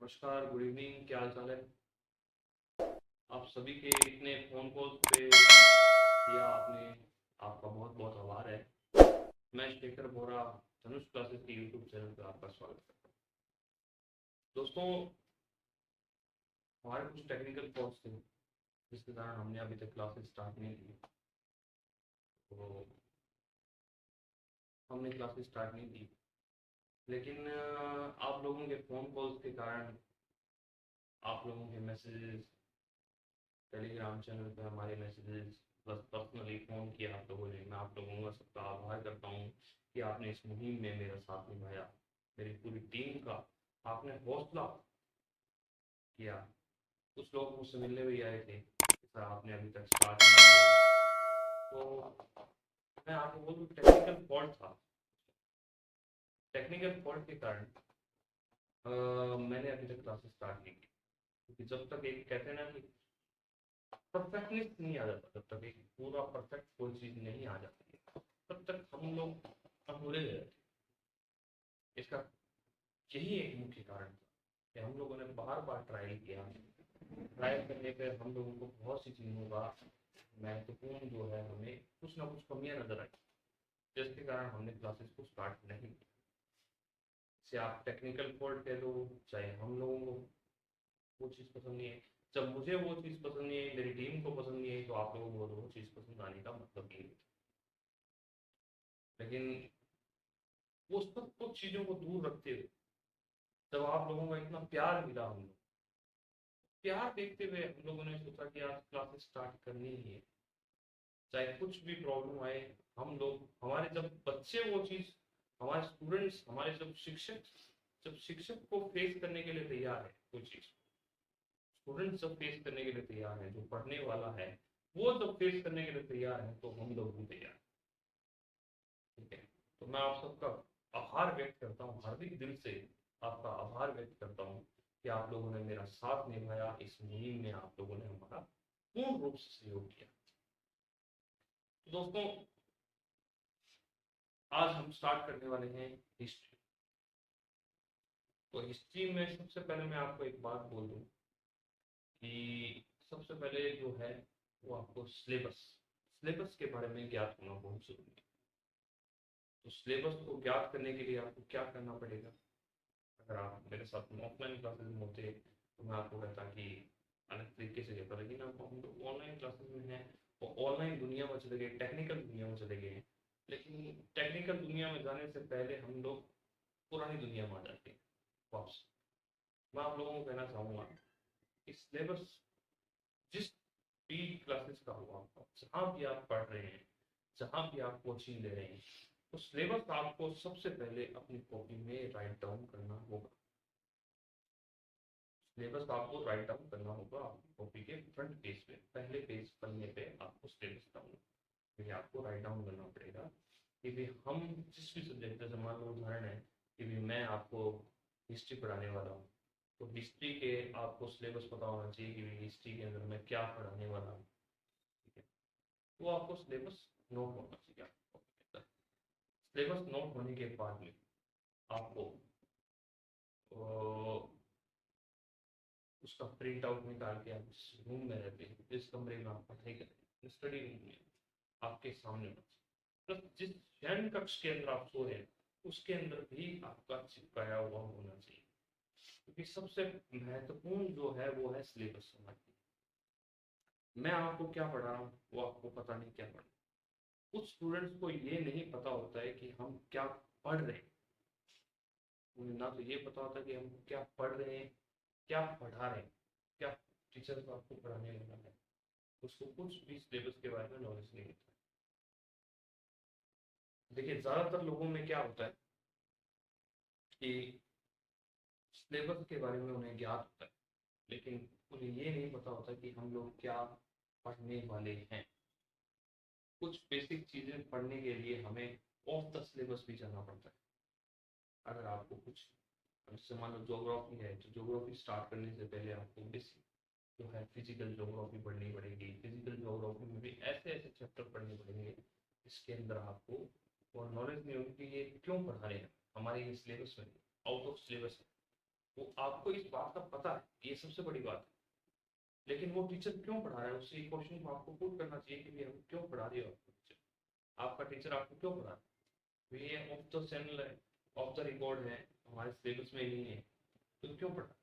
नमस्कार, good evening, क्या हाल चाल है? आप सभी के इतने फ़ोन कॉल्स पे किया आपने, आपका बहुत बहुत आभार है। मैं शेखर बोरा, धनुष क्लासेस के यूट्यूब चैनल पे आपका स्वागत करता हूँ। दोस्तों, हमारे कुछ टेक्निकल फॉल्ट्स थे, जिसके कारण हमने अभी तक क्लासेस स्टार्ट नहीं की। तो हमने क्लासेस स्टार्ट नहीं की, लेकिन आप लोगों के फ़ोन कॉल्स के कारण, आप लोगों के मैसेजेस, टेलीग्राम चैनल पे हमारे मैसेजेस, प्लस पर्सनली फ़ोन किया आप लोगों ने, मैं आप लोगों का सबका आभार करता हूँ कि आपने इस मुहिम में मेरा साथ निभाया। मेरी पूरी टीम का आपने हौसला किया। कुछ लोग मुझसे मिलने भी आए थे कि सर आपने अभी तक स्टार्ट नहीं किया। तो मैं आपको बोलूँ, टेक्निकल फॉल्ट था। टेक्निकल फॉल्ट के कारण मैंने अभी तक क्लासेस स्टार्ट नहीं की, क्योंकि जब तक एक कहते हैं ना कि परफेक्टनेस नहीं आ जाता, जब तक एक पूरा परफेक्ट कोई चीज़ नहीं आ जाती है, तब तक हम लोग अधूरे रहते हैं। इसका यही एक मुख्य कारण था कि हम लोगों ने बार बार ट्रायल किया। ट्रायल करने पे हम लोगों को बहुत सी चीज़ों का महत्वपूर्ण जो है, हमें कुछ ना कुछ कमियां नजर आई, जिसके कारण हमने क्लासेस को स्टार्ट नहीं किया। से आप टेक्निकल फॉल्ट कह लो, चाहे हम लोगों को वो चीज़ पसंद नहीं है। जब मुझे वो चीज़ पसंद नहीं आई, मेरी टीम को पसंद नहीं आई, तो आप लोगों को वो चीज़ पसंद आने का मतलब नहीं है। लेकिन वो सब कुछ चीज़ों को दूर रखते हुए, जब आप लोगों का इतना प्यार मिला, हम लोग प्यार देखते हुए हम लोगों ने सोचा कि आज क्लासेस स्टार्ट करनी ही है, चाहे कुछ भी प्रॉब्लम आए। हम लोग, हमारे जब बच्चे वो चीज़, हमारे स्टूडेंट्स, हमारे जब शिक्षक को फेस करने के लिए तैयार है, वो चीज़ स्टूडेंट्स जब फेस करने के लिए तैयार है, जो पढ़ने वाला है वो जब फेस करने के लिए तैयार है, तो हम लोग भी तैयार हैं। ठीक है, तो मैं आप सबका आभार व्यक्त करता हूँ, हार्दिक दिल से आपका आभार व्यक्त करता हूँ कि आप लोगों ने मेरा साथ निभाया। इस मुहिम में आप लोगों ने हमारा पूर्ण रूप से सहयोग किया। तो दोस्तों, आज हम स्टार्ट करने वाले हैं हिस्ट्री। तो हिस्ट्री में सबसे पहले मैं आपको एक बात बोल दूं कि सबसे पहले जो है वो आपको सिलेबस सिलेबस के बारे में ज्ञात होना बहुत जरूरी है। तो सिलेबस को ज्ञात करने के लिए आपको क्या करना पड़ेगा? अगर आप मेरे साथ ऑफलाइन क्लासेस में होते तो मैं आपको कहता कि अलग तरीके से कहता, लेकिन अब हम लोग ऑनलाइन क्लासेस में हैं और ऑनलाइन दुनिया में चले गए, टेक्निकल दुनिया में चले गए हैं। लेकिन टेक्निकल दुनिया में जाने से पहले हम लोग पुरानी दुनिया में आ जाते हैं वापस। मैं आप लोगों को कहना चाहूँगा कि सिलेबस जिस भी क्लासेस का हुआ, जहाँ भी आप पढ़ रहे हैं, जहाँ भी आप कोचिंग ले रहे हैं, तो सिलेबस आपको सबसे पहले अपनी कॉपी में राइट डाउन करना होगा। सिलेबस आपको राइट डाउन करना होगा आपकी कॉपी के फ्रंट पेज पे, पहले पेज पन्ने पे आपको सिलेबस डाउन, फिर आपको राइट डाउन करना पड़ेगा कि भी हम जिस भी सब्जेक्ट, जैसे मान लो उदाहरण है कि भी मैं आपको हिस्ट्री पढ़ाने वाला हूँ, तो हिस्ट्री के आपको सिलेबस पता होना चाहिए कि हिस्ट्री के अंदर मैं क्या पढ़ाने वाला हूँ। ठीक है, तो आपको सिलेबस नोट होना चाहिए आपको कॉपी के अंदर। सिलेबस नोट होने के बाद में आपको अ, उसका प्रिंट आउट निकाल के आप जिस रूम में रहते हैं, जिस कमरे में आप पढ़ाई कर रहे हैं, स्टडी रूम में आपके सामने होना चाहिए। प्लस जिस शयन कक्ष के अंदर आप सो रहे हैं, उसके अंदर भी आपका चिपकाया हुआ होना चाहिए, क्योंकि सबसे महत्वपूर्ण जो है वो है सिलेबस हमारी। मैं आपको क्या पढ़ा रहा हूँ वो आपको पता नहीं क्या पढ़ा। कुछ स्टूडेंट्स को ये नहीं पता होता है कि हम क्या पढ़ रहे हैं। उन्हें ना तो ये पता होता कि हम क्या पढ़ रहे हैं, क्या पढ़ा रहे हैं, क्या टीचर को आपको पढ़ाने वाला है, उसको कुछ भी सिलेबस के बारे में नॉलेज नहीं होता है। देखिए, ज़्यादातर लोगों में क्या होता है कि सिलेबस के बारे में उन्हें ज्ञात होता है, लेकिन उन्हें ये नहीं पता होता कि हम लोग क्या पढ़ने वाले हैं। कुछ बेसिक चीज़ें पढ़ने के लिए हमें ऑफ द सिलेबस भी जाना पड़ता है। अगर आपको कुछ, जैसे मान लो ज्योग्राफी है, तो ज्योग्राफी स्टार्ट करने से पहले आपको बेसिक जो है फिजिकल ज्योग्राफी पढ़नी पड़ेगी। फिजिकल ज्योग्राफी में भी ऐसे ऐसे चैप्टर पढ़ने पड़ेंगे जिसके अंदर आपको और नॉलेज नहीं होगी कि ये क्यों पढ़ा रहे हैं, हमारे ये सिलेबस में आउट ऑफ सिलेबस है। वो आपको इस बात का पता है, ये सबसे बड़ी बात है। लेकिन वो टीचर क्यों पढ़ा रहा है, उससे एक क्वेश्चन को आपको पुट करना चाहिए कि भई हम क्यों पढ़ा रहे हो आपको टीचर? आपका टीचर आपको क्यों पढ़ा रहा है? तो ये ऑफ द चैनल है, ऑफ द रिकॉर्ड है, हमारे सिलेबस में नहीं है, तो क्यों पढ़ा?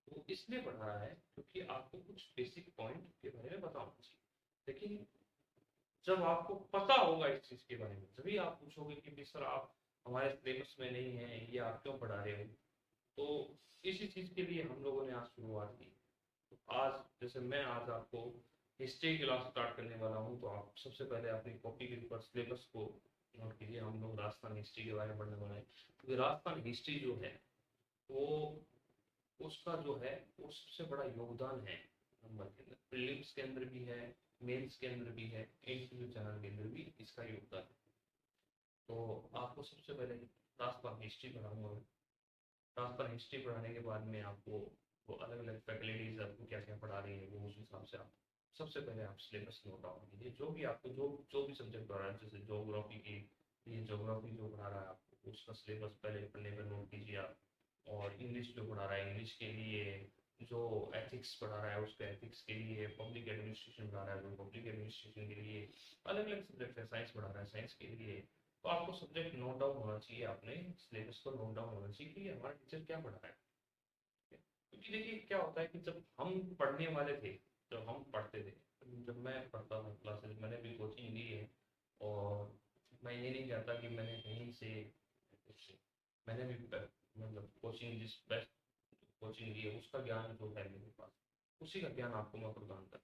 तो इसलिए पढ़ा रहा है क्योंकि आपको कुछ बेसिक पॉइंट के बारे में पता होना चाहिए। लेकिन जब आपको पता होगा इस चीज़ के बारे में, तभी आप पूछोगे कि भाई सर आप हमारे सिलेबस में नहीं है, ये आप क्यों पढ़ा रहे हो? तो इसी चीज़ के लिए हम लोगों ने आज शुरुआत की। तो आज जैसे मैं आज आपको हिस्ट्री क्लास स्टार्ट करने वाला हूँ, तो आप सबसे पहले अपनी कॉपी के ऊपर सिलेबस को नोट कीजिए। हम लोग राजस्थान हिस्ट्री के बारे में पढ़ने वाले हैं, क्योंकि राजस्थान हिस्ट्री जो है वो, उसका जो है वो सबसे बड़ा योगदान है नंबर के अंदर, प्रीलिम्स के अंदर भी है, मेंस के अंदर भी है, इंटरव्यू चैनल के अंदर भी इसका योगदान है। तो आपको सबसे पहले राजस्थान हिस्ट्री पढ़ाऊंगा मैं। ट्रांसफर हिस्ट्री पढ़ाने के बाद में आपको वो अलग अलग फैकल्टीज आपको क्या क्या पढ़ा रही है, वो उस हिसाब से आप सबसे पहले आप सिलेबस नोट डाउन कीजिए। जो भी आपको जो भी सब्जेक्ट पढ़ा रहा है, जैसे जोग्राफी की, ये जोग्राफी जो पढ़ा रहा है आपको उसका सिलेबस पहले पढ़ने पर नोट कीजिए आप। और इंग्लिश जो पढ़ा रहा है, इंग्लिश के लिए जो एथिक्स पढ़ा रहा है उसके एथिक्स के लिए, पब्लिक एडमिनिस्ट्रेशन पढ़ा रहा है जो पब्लिक एडमिनिस्ट्रेशन के लिए, अलग अलग सब्जेक्ट है। साइंस पढ़ा रहा है साइंस के लिए। तो आपको सब्जेक्ट नोट डाउन होना चाहिए, आपने सिलेबस को नोट डाउन होना चाहिए कि हमारा टीचर क्या पढ़ा रहा है। क्योंकि देखिए क्या होता है कि जब हम पढ़ने वाले थे, जब हम पढ़ते थे, जब मैं पढ़ता था क्लासेस, मैंने भी कोचिंग ली है। और मैं ये नहीं कहता कि मैंने कहीं से मैंने भी मतलब कोचिंग, जिस बेस्ट कोचिंग ली है उसका ज्ञान जो है मेरे पास, उसी का ज्ञान आपको मैं प्रदान कर,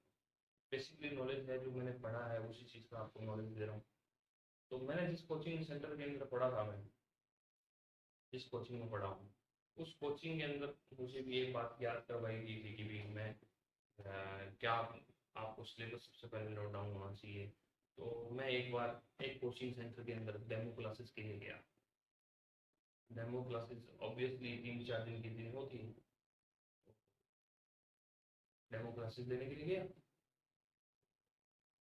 बेसिकली नॉलेज है जो मैंने पढ़ा है उसी चीज़ का आपको नॉलेज दे रहा हूँ। तो मैंने जिस कोचिंग सेंटर के अंदर पढ़ा था, मैं जिस कोचिंग में पढ़ा हूँ, उस कोचिंग के अंदर मुझे भी एक बात याद करवाई गई थी कि भी मैं क्या आपको सिलेबस सबसे पहले नोट डाउन होना चाहिए। तो मैं एक बार एक कोचिंग सेंटर के अंदर डेमो क्लासेस के लिए गया। डेमो क्लासेस ऑब्वियसली 3-4 दिन की दिन होती है। डेमो क्लासेस देने के लिए गया,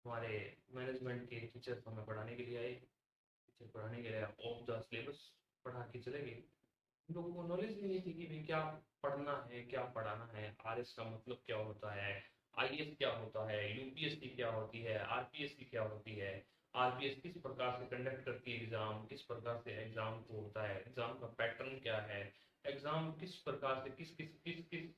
हमारे मैनेजमेंट के टीचर हमें पढ़ाने के लिए आए। टीचर पढ़ाने के लिए ऑफ द सिलेबस पढ़ा के चले गए। लोगों को नॉलेज भी नहीं थी कि भाई क्या पढ़ना है, क्या पढ़ाना है, आरएस का मतलब क्या होता है, आईएएस क्या होता है, यूपीएससी क्या होती है, आरपीएससी क्या होती है, आरपीएस किस प्रकार से कंडक्ट करती है एग्जाम, किस प्रकार से एग्जाम को होता है, एग्जाम का पैटर्न क्या है, एग्जाम किस प्रकार से किस किस किस किस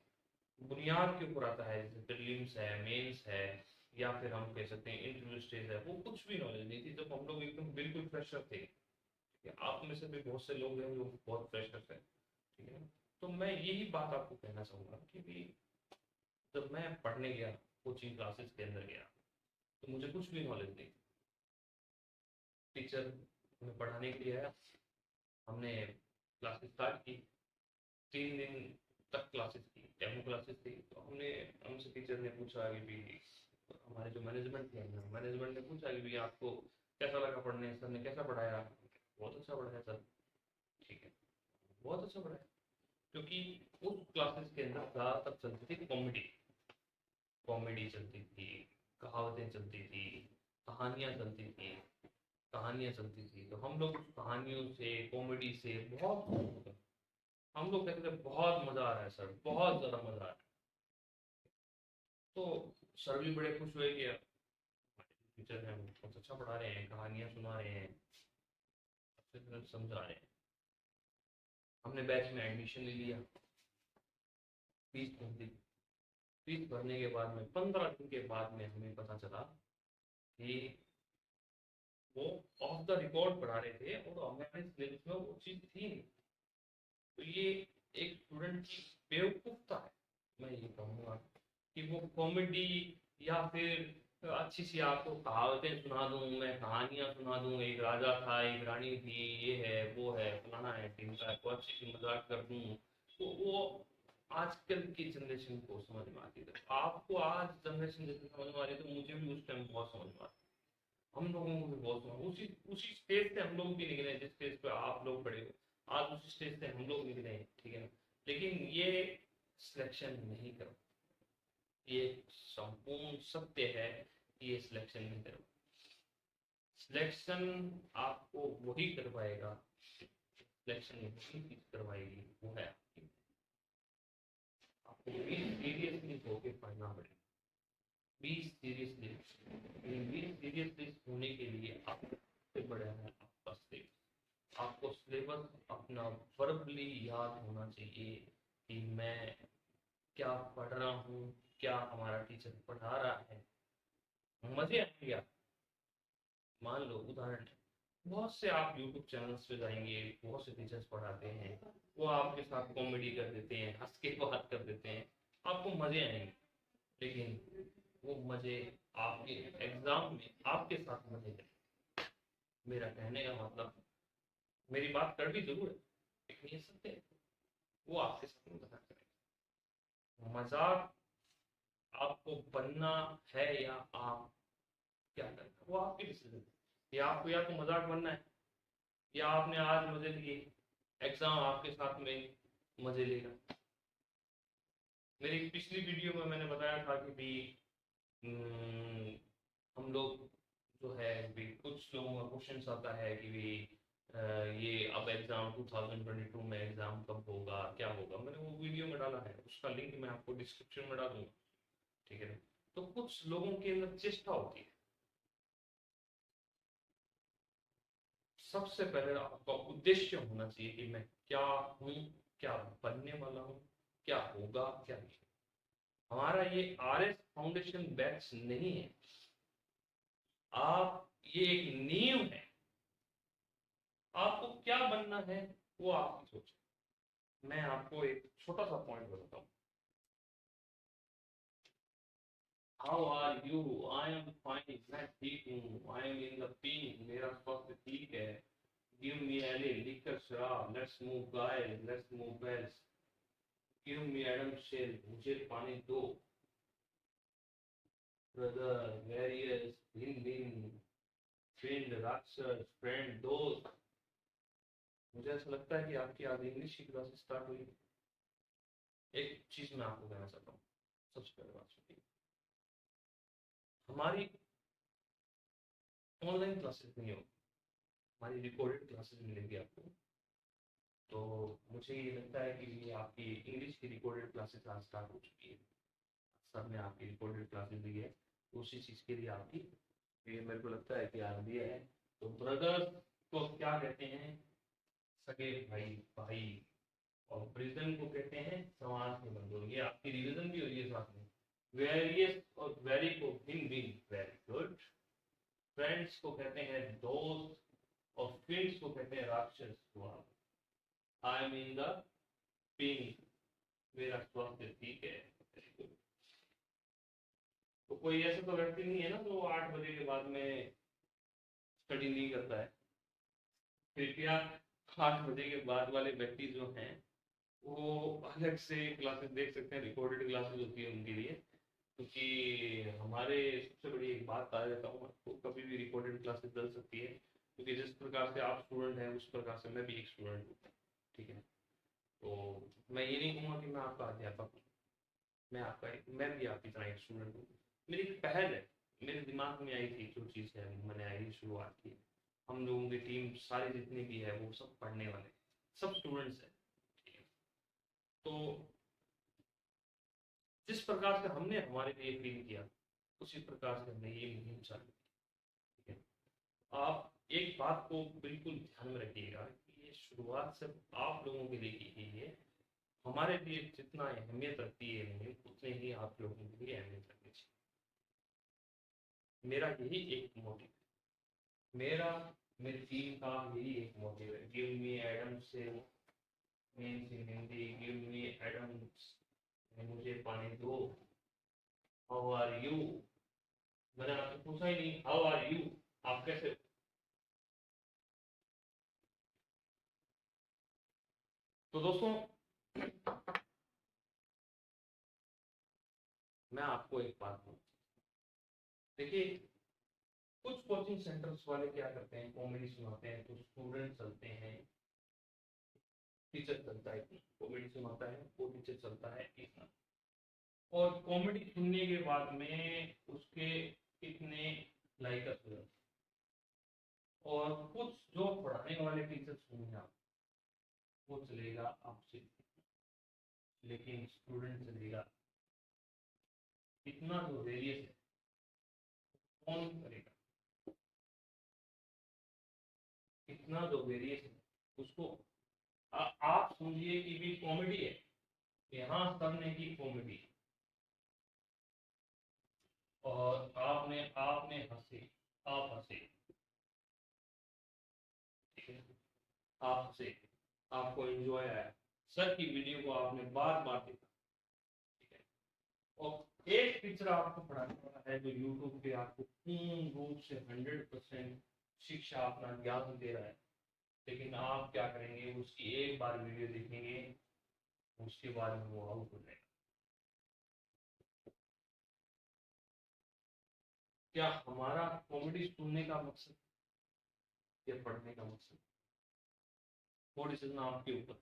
बुनियाद के ऊपर आता है, जैसे प्रीलिम्स है, मेंस है, या फिर हम कह सकते हैं इंटरव्यू स्टेज है। वो कुछ भी नॉलेज नहीं थी जब हम लोग एकदम बिल्कुल फ्रेशर थे। ठीक है, आप में से भी बहुत से लोग हैं जो बहुत फ्रेशर हैं। ठीक है, तो मैं यही बात आपको कहना चाहूँगा कि भी जब मैं पढ़ने गया, कोचिंग क्लासेस के अंदर गया, तो मुझे कुछ भी नॉलेज नहीं थी। टीचर हमें पढ़ाने के लिए आया, हमने क्लासेस स्टार्ट की। 3 दिन तक क्लासेस की, डेमो क्लासेस थी। तो हमने हमसे टीचर ने पूछा कि भी, हमारे जो मैनेजमेंट थे, मैनेजमेंट ने पूछा कि भी आपको कैसा लगा पढ़ने, सर ने कैसा पढ़ाया? बहुत अच्छा पढ़ाया सर। ठीक है, बहुत अच्छा पढ़ाया। क्योंकि उस क्लासेस के अंदर ज़्यादातर चलती थी कॉमेडी, कॉमेडी चलती थी, कहावतें चलती थी, कहानियाँ चलती थी, कहानियाँ चलती थी। तो हम लोग उस कहानियों से, कॉमेडी से बहुत, हम लोग कहते थे बहुत मज़ा आ रहा है सर, बहुत ज़्यादा मज़ा आ रहा है। तो सर भी बड़े खुश हुए कि टीचर हैं बहुत अच्छा पढ़ा रहे हैं, कहानियाँ सुना रहे हैं, अच्छे तरह से समझा रहे हैं। हमने बैच में एडमिशन ले लिया, फीस भर दी। फीस भरने के बाद में 15 दिन के बाद में हमें पता चला कि वो ऑफ द रिकॉर्ड पढ़ा रहे थे और हमारे सिलेबस में वो चीज़ थी नहीं। तो ये एक स्टूडेंट की बेवकूफ़ता है, मैं ये कहूँगा कि वो कॉमेडी या फिर अच्छी सी आपको कहावतें सुना दूँ, मैं कहानियाँ सुना दूँ, एक राजा था एक रानी थी, ये है वो है फलाना है ढिमका है, को अच्छी सी मजाक कर दूँ, तो वो आजकल की जनरेशन को समझ में आती है। आपको आज जनरेशन जैसे समझ में आ रही है, तो मुझे भी उस टाइम बहुत समझ में आती है। हम लोगों को भी बहुत समझ, उसी उसी स्टेज से हम लोग भी निकले हैं जिस स्टेज पे आप लोग खड़े हो, आज उसी स्टेज से हम लोग निकले हैं। ठीक है ना? लेकिन ये सिलेक्शन नहीं करो, ये संपूर्ण सत्य है कि ये सिलेक्शन नहीं करो। सिलेक्शन आपको वही करवाएगा, सिलेक्शन वही चीज करवाएगी, वो है आपकी आपको भी सीरियसली होके पढ़ना पड़ेगा। बी सीरियसली, बी सीरियसली होने के लिए आपसे बड़ा है आपका सिलेबस। आपको सिलेबस अपना वर्बली याद होना चाहिए कि मैं क्या पढ़ रहा हूँ, क्या हमारा टीचर पढ़ा रहा है। मजे आएंगे आप। मान लो उदाहरण, बहुत से आप यूट्यूब चैनल्स पे जाएंगे, बहुत से टीचर्स पढ़ाते हैं, वो आपके साथ कॉमेडी कर देते हैं, हंस के बात कर देते हैं, आपको मजे आएंगे। लेकिन वो मजे आपके एग्जाम में आपके साथ मजे करें। मेरा कहने का मतलब, मेरी बात कड़वी जरूर है लेकिन ये सत्य है, वो आपके साथ मजाक करेगा। मजाक आपको बनना है या आप क्या करना, वो आपकी डिसीजन है। या आपको या तो मजाक बनना है, या आपने आज मजे लिए, एग्जाम आपके साथ में मजे लेगा। मेरी पिछली वीडियो में मैंने बताया था कि भी हम लोग जो है भी, कुछ लोगों का क्वेश्चन आता है कि भी ये अब एग्जाम 2022 में एग्जाम कब होगा, क्या होगा। मैंने वो वीडियो में डाला है, उसका लिंक मैं आपको डिस्क्रिप्शन में डाल दूंगा, ठीक है। तो कुछ लोगों के अंदर चेष्टा होती है। सबसे पहले आपका उद्देश्य होना चाहिए कि मैं क्या हूँ, क्या बनने वाला हूँ, क्या होगा, क्या नहीं। हमारा ये RS फाउंडेशन बैच नहीं है, आप ये एक नींव है। आपको क्या बनना है वो आपकी सोच है। मैं आपको एक छोटा सा पॉइंट बताता हूँ। How are you? I am fine, मैं ठीक हूँ। I am in the pink, मेरा स्वास्थ्य ठीक है। गिव मी एले लिकर शराब, let's move guys, let's move bells. Give me Adam's ale, मुझे पानी दो। ब्रदर, वेरियस, भिन भिन, फ्रेंड, राक्षस, फ्रेंड, दोस्त। मुझे ऐसा लगता है कि आपकी आज इंग्लिश की क्लासेस स्टार्ट हुई। एक चीज मैं आपको कहना चाहता हूँ, सबसे पहले बात सुनिए। हमारी ऑनलाइन क्लासेस नहीं होगी, हमारी रिकॉर्डेड क्लासेस मिलेंगी आपको। तो मुझे ये लगता है कि ये आपकी इंग्लिश की रिकॉर्डेड क्लासेस आज स्टार्ट हो चुकी है। सर ने आपकी रिकॉर्डेड क्लासेस दी है, उसी चीज के लिए आपकी ये मेरे को लगता है कि आज दिया है। तो ब्रदर्स को क्या कहते हैं? सगे भाई, भाई। और प्रिजन को कहते हैं समाज के बंधु। ये आपकी रिवीजन भी हो रही है साथ में। वेरियस और वेरी को भिन्न भिन्न, वेरी गुड। फ्रेंड्स को कहते हैं दोस्त, और फ्रेंड्स को कहते हैं राक्षस। आई एम इन द पिंक, मेरा स्वास्थ्य ठीक है। Very good. तो कोई ऐसा तो व्यक्ति नहीं है ना जो 8 बजे के बाद में स्टडी नहीं करता है। कृपया 8 बजे के बाद वाले व्यक्ति जो हैं वो अलग से क्लासेस देख सकते हैं, रिकॉर्डेड क्लासेस होती है उनके लिए। क्योंकि हमारे सबसे बड़ी एक बात बता देता हूँ आपको, कभी भी रिकॉर्डेड क्लासेस चल सकती है। क्योंकि जिस प्रकार से आप स्टूडेंट हैं उस प्रकार से मैं भी एक स्टूडेंट हूँ, ठीक है। तो मैं ये नहीं कहूँगा कि मैं आपका अध्यापक हूँ, मैं भी आपकी तरह एक स्टूडेंट हूँ। मेरी एक पहल है, मेरे दिमाग में आई थी जो चीज़ है, मैंने आई शुरुआत की। हम लोगों की टीम सारी जितनी भी है वो सब पढ़ने वाले, सब स्टूडेंट्स हैं, ठीक है। तो जिस प्रकार से हमने हमारे लिए फील किया, उसी प्रकार से हमने ये मुहिम चालू की, ठीक है। आप एक बात को बिल्कुल ध्यान में रखिएगा कि ये शुरुआत सिर्फ आप लोगों के लिए की गई है। हमारे लिए जितना अहमियत रखती है मुहिम, उतने ही आप लोगों के लिए अहमियत रखनी चाहिए। मेरा यही एक मोटिव है, मेरी टीम का यही एक मोटिव है। गिव मी एडम से means in Hindi, give me Adam's, मुझे पानी दो। How are you? मैंने आपसे पूछा ही नहीं हाउ आर यू, आप कैसे हो? तो दोस्तों, मैं आपको एक बात बोलूं। देखिए, कुछ कोचिंग सेंटर्स वाले क्या करते हैं, कॉमेडी सुनाते हैं तो स्टूडेंट चलते हैं, टीचर चलता है। कॉमेडी सुनाता है वो टीचर चलता है इतना। और कॉमेडी सुनने के बाद में उसके कितने लाइकर्स हो जाते हैं। और कुछ जो पढ़ाने वाले टीचर्स होंगे आप, वो चलेगा आपसे, लेकिन स्टूडेंट चलेगा। इतना जो वेरियस है कौन करेगा? इतना जो वेरियस है उसको आप समझिए कि भी कॉमेडी है। यहाँ सर ने की कॉमेडी और आपने आपने हंसे, आप हंसे, ठीक है, आप हंसे, आपको एंजॉय आया, सर की वीडियो को आपने बार बार देखा, ठीक है। और एक टीचर आपको पढ़ाने वाला है जो यूट्यूब पे आपको पूर्ण रूप से 100% शिक्षा अपना ज्ञान दे रहा है, लेकिन आप क्या करेंगे, उसकी एक बार वीडियो देखेंगे, उसके बाद में वो आउट हो जाएगा। क्या हमारा कॉमेडी सुनने का मकसद या पढ़ने का मकसद? थोड़ी सी आपके ऊपर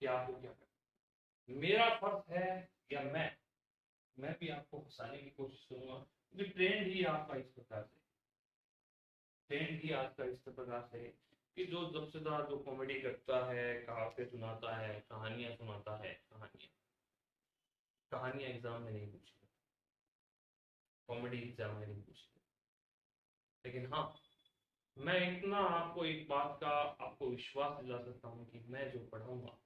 कि आपको क्या करना। मेरा फर्ज है या मैं भी आपको फंसाने की कोशिश करूंगा, क्योंकि ट्रेंड ही आपका इस प्रकार से, ट्रेंड ही आज का इस प्रकार से है कि जो सबसे ज्यादा जो कॉमेडी करता है, कहावतें सुनाता है, कहानियां सुनाता है, कहानियां एग्जाम में नहीं पूछी, कॉमेडी एग्जाम में नहीं पूछी। लेकिन हाँ, मैं इतना आपको एक बात का आपको विश्वास दिला सकता हूँ कि मैं जो पढ़ाऊंगा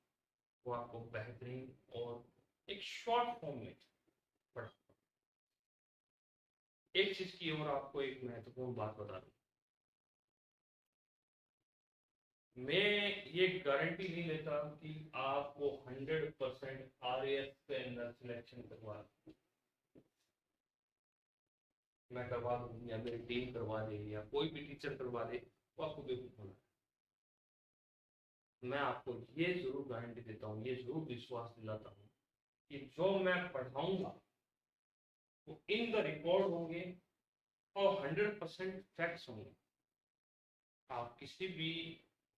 वो आपको बेहतरीन और एक शॉर्ट फॉर्म में पढ़ा। एक चीज की और आपको एक महत्वपूर्ण बात बता दूं, मैं ये गारंटी नहीं लेता कि आपको 100% RAS के अंदर सिलेक्शन करवा, मैं करवा दूं या मेरी टीम करवा दे या कोई भी टीचर करवा दे, तो आपको बेवकूफ होना है। मैं आपको ये जरूर गारंटी देता हूँ, ये जरूर विश्वास दिलाता हूँ कि जो मैं पढ़ाऊंगा वो इन द रिकॉर्ड होंगे और 100% फैक्ट्स होंगे। आप किसी भी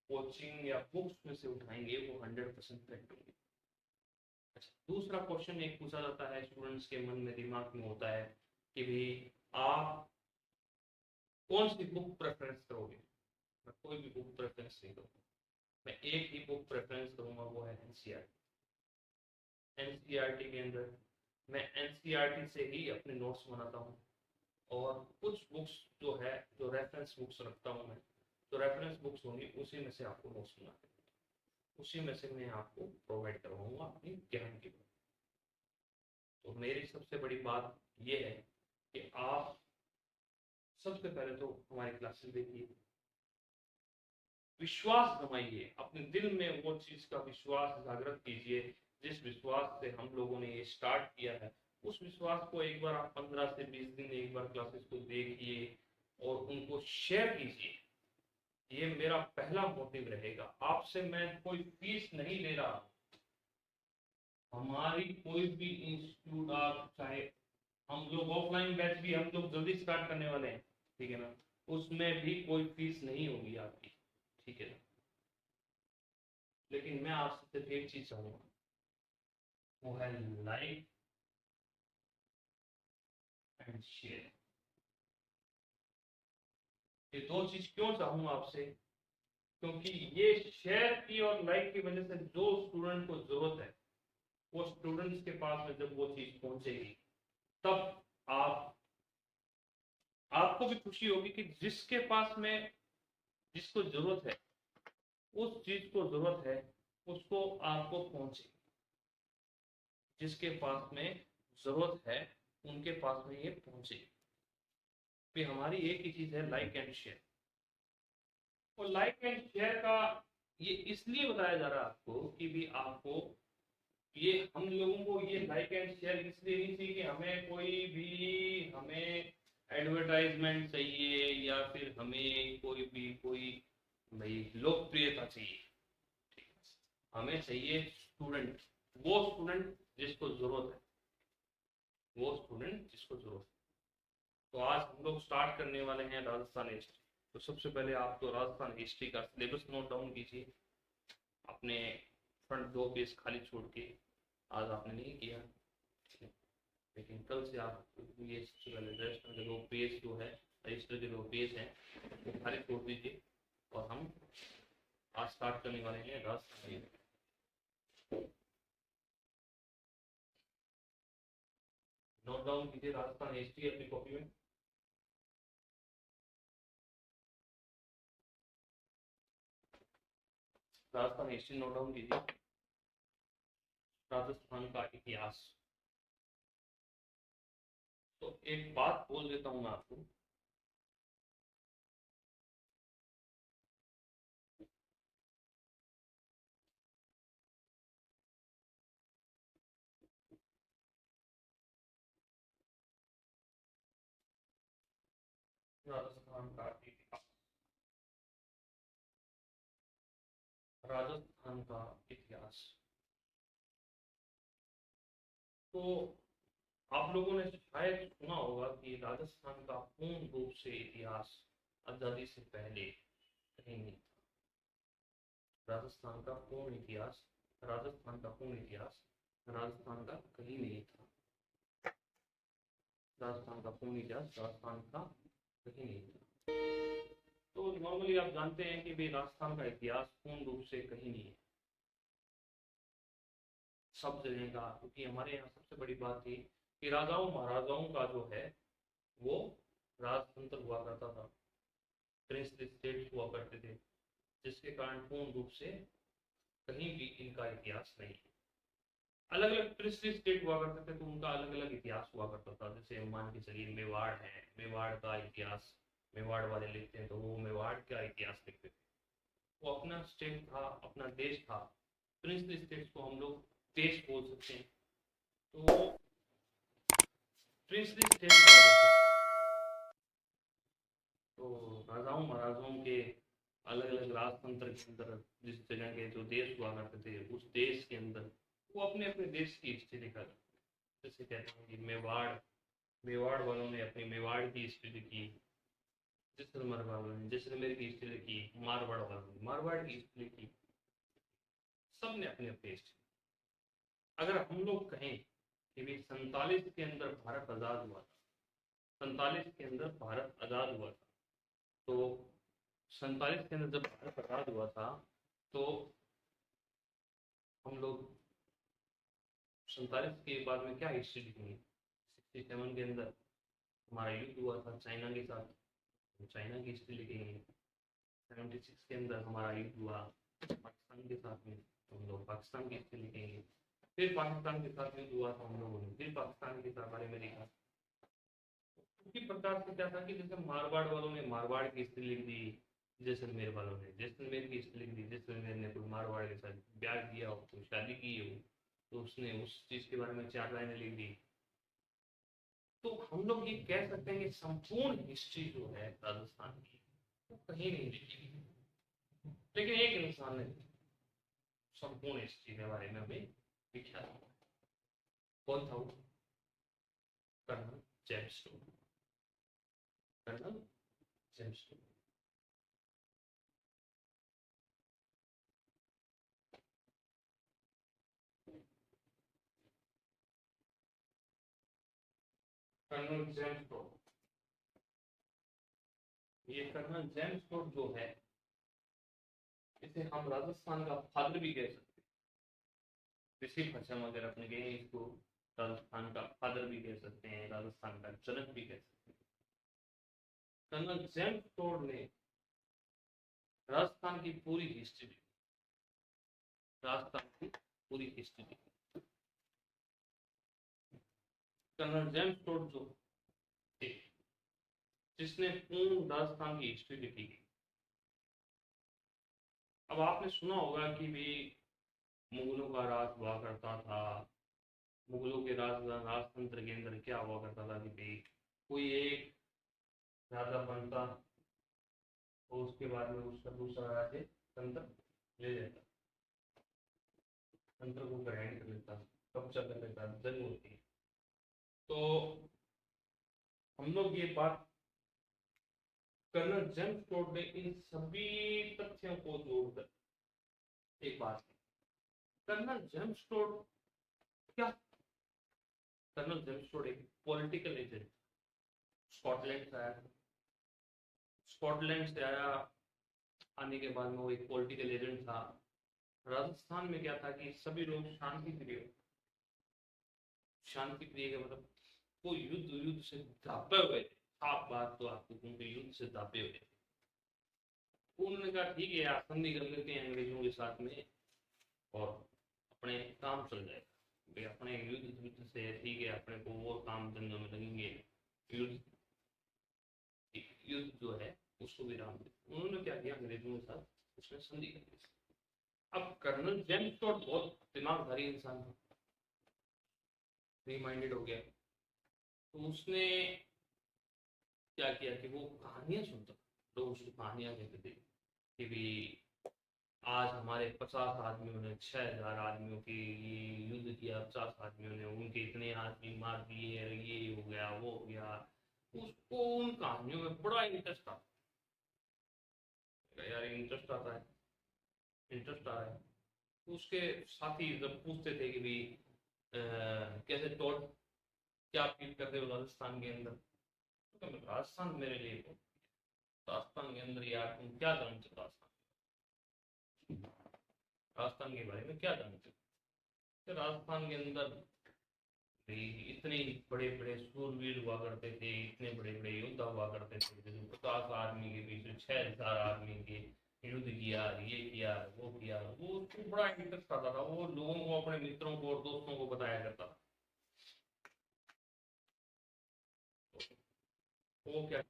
कोचिंग या बुक्स में से उठाएंगे वो 100% फैक्ट होंगे। अच्छा, दूसरा क्वेश्चन एक पूछा जाता है स्टूडेंट्स के मन में, दिमाग में होता है कि भी आप कौन सी बुक प्रेफरेंस करोगे? मैं कोई भी बुक प्रेफरेंस नहीं करूंगा, मैं एक ही बुक प्रेफरेंस करूंगा, वो है एनसीईआरटी। एनसीईआरटी के अंदर मैं एनसीईआरटी से ही अपने नोट्स बनाता हूँ, और कुछ बुक्स जो है, जो रेफरेंस बुक्स रखता हूँ मैं, तो रेफरेंस बुक्स होंगी उसी में से आपको नोट्स बना के, उसी में से मैं आपको प्रोवाइड करवाऊंगा अपनी ज्ञान की। तो मेरी सबसे बड़ी बात ये है कि आप सबसे पहले तो हमारी क्लासेस देखिए, विश्वास जमाइए, अपने दिल में वो चीज का विश्वास जागृत कीजिए जिस विश्वास से हम लोगों ने ये स्टार्ट किया है। उस विश्वास को एक बार आप 15 से 20 दिन एक बार क्लासेस को देखिए और उनको शेयर कीजिए। ये मेरा पहला मोटिव रहेगा। आपसे मैं कोई फीस नहीं ले रहा, हमारी कोई भी इंस्टीट्यूट, आप चाहे, हम लोग ऑफलाइन बैच भी हम लोग जल्दी स्टार्ट करने वाले हैं, ठीक है ना, उसमें भी कोई फीस नहीं होगी आपकी, ठीक है ना। लेकिन मैं आपसे सिर्फ एक चीज चाहूंगा, वो है लाइक एंड शेयर। ये दो चीज क्यों चाहूंगा आपसे? क्योंकि ये शेयर की और लाइक की वजह से जो स्टूडेंट को जरूरत है, वो स्टूडेंट्स के पास में जब वो चीज पहुंचेगी, तब आप, आपको भी खुशी होगी कि जिसके पास में, जिसको जरूरत है, उस चीज को जरूरत है, उसको आपको पहुंचे। जिसके पास में जरूरत है उनके पास में ये पहुंचे। भी हमारी एक ही चीज है, लाइक एंड शेयर। और लाइक एंड शेयर का ये इसलिए बताया जा रहा है आपको कि भी आपको ये, हम लोगों को ये लाइक एंड शेयर इसलिए नहीं चाहिए कि हमें कोई भी, हमें एडवर्टाइजमेंट चाहिए या फिर हमें कोई भी कोई भाई लोकप्रियता चाहिए। हमें चाहिए स्टूडेंट, वो स्टूडेंट जिसको जरूरत है, वो स्टूडेंट जिसको जरूरत है। तो आज हम लोग स्टार्ट करने वाले हैं राजस्थान हिस्ट्री। तो सबसे पहले आप तो राजस्थान हिस्ट्री का सिलेबस नोट डाउन कीजिए, अपने फ्रंट 2 पेज खाली छोड़ के। आज आपने नहीं किया, लेकिन कल से आप ये सबसे पहले रजिस्टर के 2 पेज जो है, रजिस्टर के 2 पेज हैं, वो खाली छोड़ दीजिए और हम आज स्टार्ट करने वाले हैं राजस्थान। नोट डाउन कीजिए राजस्थान हिस्ट्री अपनी कॉपी में। राजस्थान हिस्ट्री नोट डाउन कीजिए। राजस्थान का इतिहास। तो एक बात बोल देता हूं मैं आपको, राजस्थान का इतिहास। राजस्थान का इतिहास। तो आप लोगों ने शायद सुना होगा कि राजस्थान का पूर्ण रूप से इतिहास आजादी से पहले कहीं नहीं था। राजस्थान का पूर्ण इतिहास, राजस्थान का पूर्ण इतिहास राजस्थान का कहीं नहीं था। राजस्थान का पूर्ण इतिहास राजस्थान का कहीं नहीं था। तो नॉर्मली आप जानते हैं कि भाई राजस्थान का इतिहास पूर्ण रूप से कहीं नहीं है, सब जगह का। क्योंकि हमारे यहाँ सबसे बड़ी बात थी कि राजाओं महाराजाओं का जो है वो राजतंत्र हुआ करता था, प्रिंसली स्टेट हुआ करते थे, जिसके कारण पूर्ण रूप से कहीं भी इनका इतिहास नहीं है। अलग अलग प्रिंसली स्टेट हुआ करते थे तो उनका अलग अलग इतिहास हुआ करता था। जैसे मान के चलिए मेवाड़ है, मेवाड़ का इतिहास मेवाड़ वाले लिखते हैं तो वो मेवाड़ का इतिहास लिखते थे। वो अपना स्टेट था, अपना देश था। प्रिंसली स्टेट्स को हम लोग देश बोल सकते हैं। तो प्रिंसली स्टेट हुआ करते थे। तो राजाओं महाराजाओं के अलग अलग राजतंत्र के अंदर जिस जगह के जो देश हुआ करते थे उस देश के अंदर वो अपने अपने देश की हिस्ट्री लिखा करते। जैसे कहते हैं कि मेवाड़, मेवाड़ वालों ने अपनी मेवाड़ की हिस्ट्री लिखी, जैसलमेर वालों ने जैसलमेर की हिस्ट्री लिखी, मारवाड़ वालों ने मारवाड़ की हिस्ट्री लिखी। सब ने अपनी अपनी हिस्ट्री। अगर हम लोग कहें कि भी 47 के अंदर भारत आजाद हुआ था, 47 के अंदर भारत आजाद हुआ था, तो 47 के अंदर जब भारत आजाद हुआ था तो हम लोग 47 के बाद में क्या हिस्ट्री लिखेंगे। 67 के अंदर हमारा युद्ध हुआ था चाइना के साथ, तो चाइना की हिस्ट्री लिखेंगे। 76 के अंदर हमारा युद्ध हुआ पाकिस्तान के साथ में, तो हम लोग पाकिस्तान की हिस्ट्री लिखेंगे। फिर पाकिस्तान के साथ युद्ध हुआ था हम लोगों ने, फिर पाकिस्तान के साथ बारे में लिखा। उसी प्रकार से क्या था कि जैसे मारवाड़ वालों ने मारवाड़ की हिस्ट्री लिख दी, जैसलमेर वालों ने जैसलमेर की हिस्ट्री लिख दी। जैसलमेर ने कोई मारवाड़ के साथ ब्याह किया हो, कोई शादी की हो, तो उसने उस चीज के बारे में 4 लाइनें लिख दी। तो हम लोग ये कह सकते हैं कि संपूर्ण हिस्ट्री जो है राजस्थान की वो कहीं नहीं लिखी, लेकिन एक इंसान ने संपूर्ण हिस्ट्री के बारे में हमें लिखा था। कौन था वो? Colonel James Tod. Colonel James Tod. Colonel James Tod. ये कर्नल जेम्स टोड जो है इसे हम राजस्थान का फादर भी कह सकते हैं। इसी भाषा में अगर अपने कहें इसको राजस्थान का फादर भी कह सकते हैं, राजस्थान का जनक भी कह सकते हैं। कर्नल जेम्स टोड ने राजस्थान की पूरी हिस्ट्री, राजस्थान की पूरी हिस्ट्री। कर्नल जेम्स टोड जो थे जिसने पूर्ण राजस्थान की हिस्ट्री लिखी गई। अब आपने सुना होगा कि भी मुगलों का राज हुआ करता था। मुगलों के राजतंत्र के अंदर क्या हुआ करता था कि भाई कोई एक राजा बनता और उसके बाद में उसका दूसरा राज्य तंत्र ले लेता, तंत्र को ग्रहण कर लेता, कब्जा कर लेता, जंग होती है। तो हम लोग ये बात, कर्नल जेम्स टोड ने इन सभी तथ्यों को जोड़कर एक बात की। कर्नल जेम्स टोड क्या? कर्नल जेम्स टोड एक पॉलिटिकल एजेंट, स्कॉटलैंड से आया। स्कॉटलैंड से आया, आने के बाद में वो एक पॉलिटिकल एजेंट था। राजस्थान में क्या था कि सभी लोग शांति प्रिय, शांति प्रिय का मतलब वो युद्ध युद्ध से दापे हुए थे। साफ बात तो आपको कहूं कि युद्ध से दापे हुए थे। उन्होंने कहा ठीक है यार, संधि कर लेते हैं अंग्रेजों के साथ में और अपने काम चल जाएगा भाई, अपने युद्ध युद्ध से ठीक है, अपने को और काम धंधों में लगेंगे, युद्ध युद्ध जो है उसको विराम दे। उन्होंने क्या किया, अंग्रेजों के साथ उसने संधि कर दी। अब कर्नल जेम्स टॉड बहुत दिमागधारी इंसान था, फ्री माइंडेड हो गया। तो उसने क्या किया कि वो कहानियां सुनता, लोग उसको कहानियां कहते थे कि भी आज हमारे 50 आदमियों ने 6000 आदमियों की ये युद्ध किया, 50 आदमियों ने उनके इतने आदमी मार दिए, ये हो गया वो हो गया। उसको उन कहानियों में बड़ा इंटरेस्ट आता है यार, इंटरेस्ट आता है, इंटरेस्ट आ रहा है। तो उसके साथी जब पूछते थे कि भाई कैसे टॉड, क्या फील करते हो राजस्थान के अंदर, तो राजस्थान मेरे लिए तो, राजस्थान के अंदर यार तुम क्या जानते हो, राजस्थान के बारे में क्या जानते हो। तो राजस्थान के अंदर इतने बड़े बड़े सूरवीर हुआ करते थे, इतने बड़े बड़े योद्धा हुआ करते थे, जो 50 आदमी के बीच 6000 आदमी के युद्ध किया, ये किया वो किया। वो उसको बड़ा इंटरेस्ट आता था, वो लोगों को, अपने मित्रों को और दोस्तों को बताया करता था। वो क्या,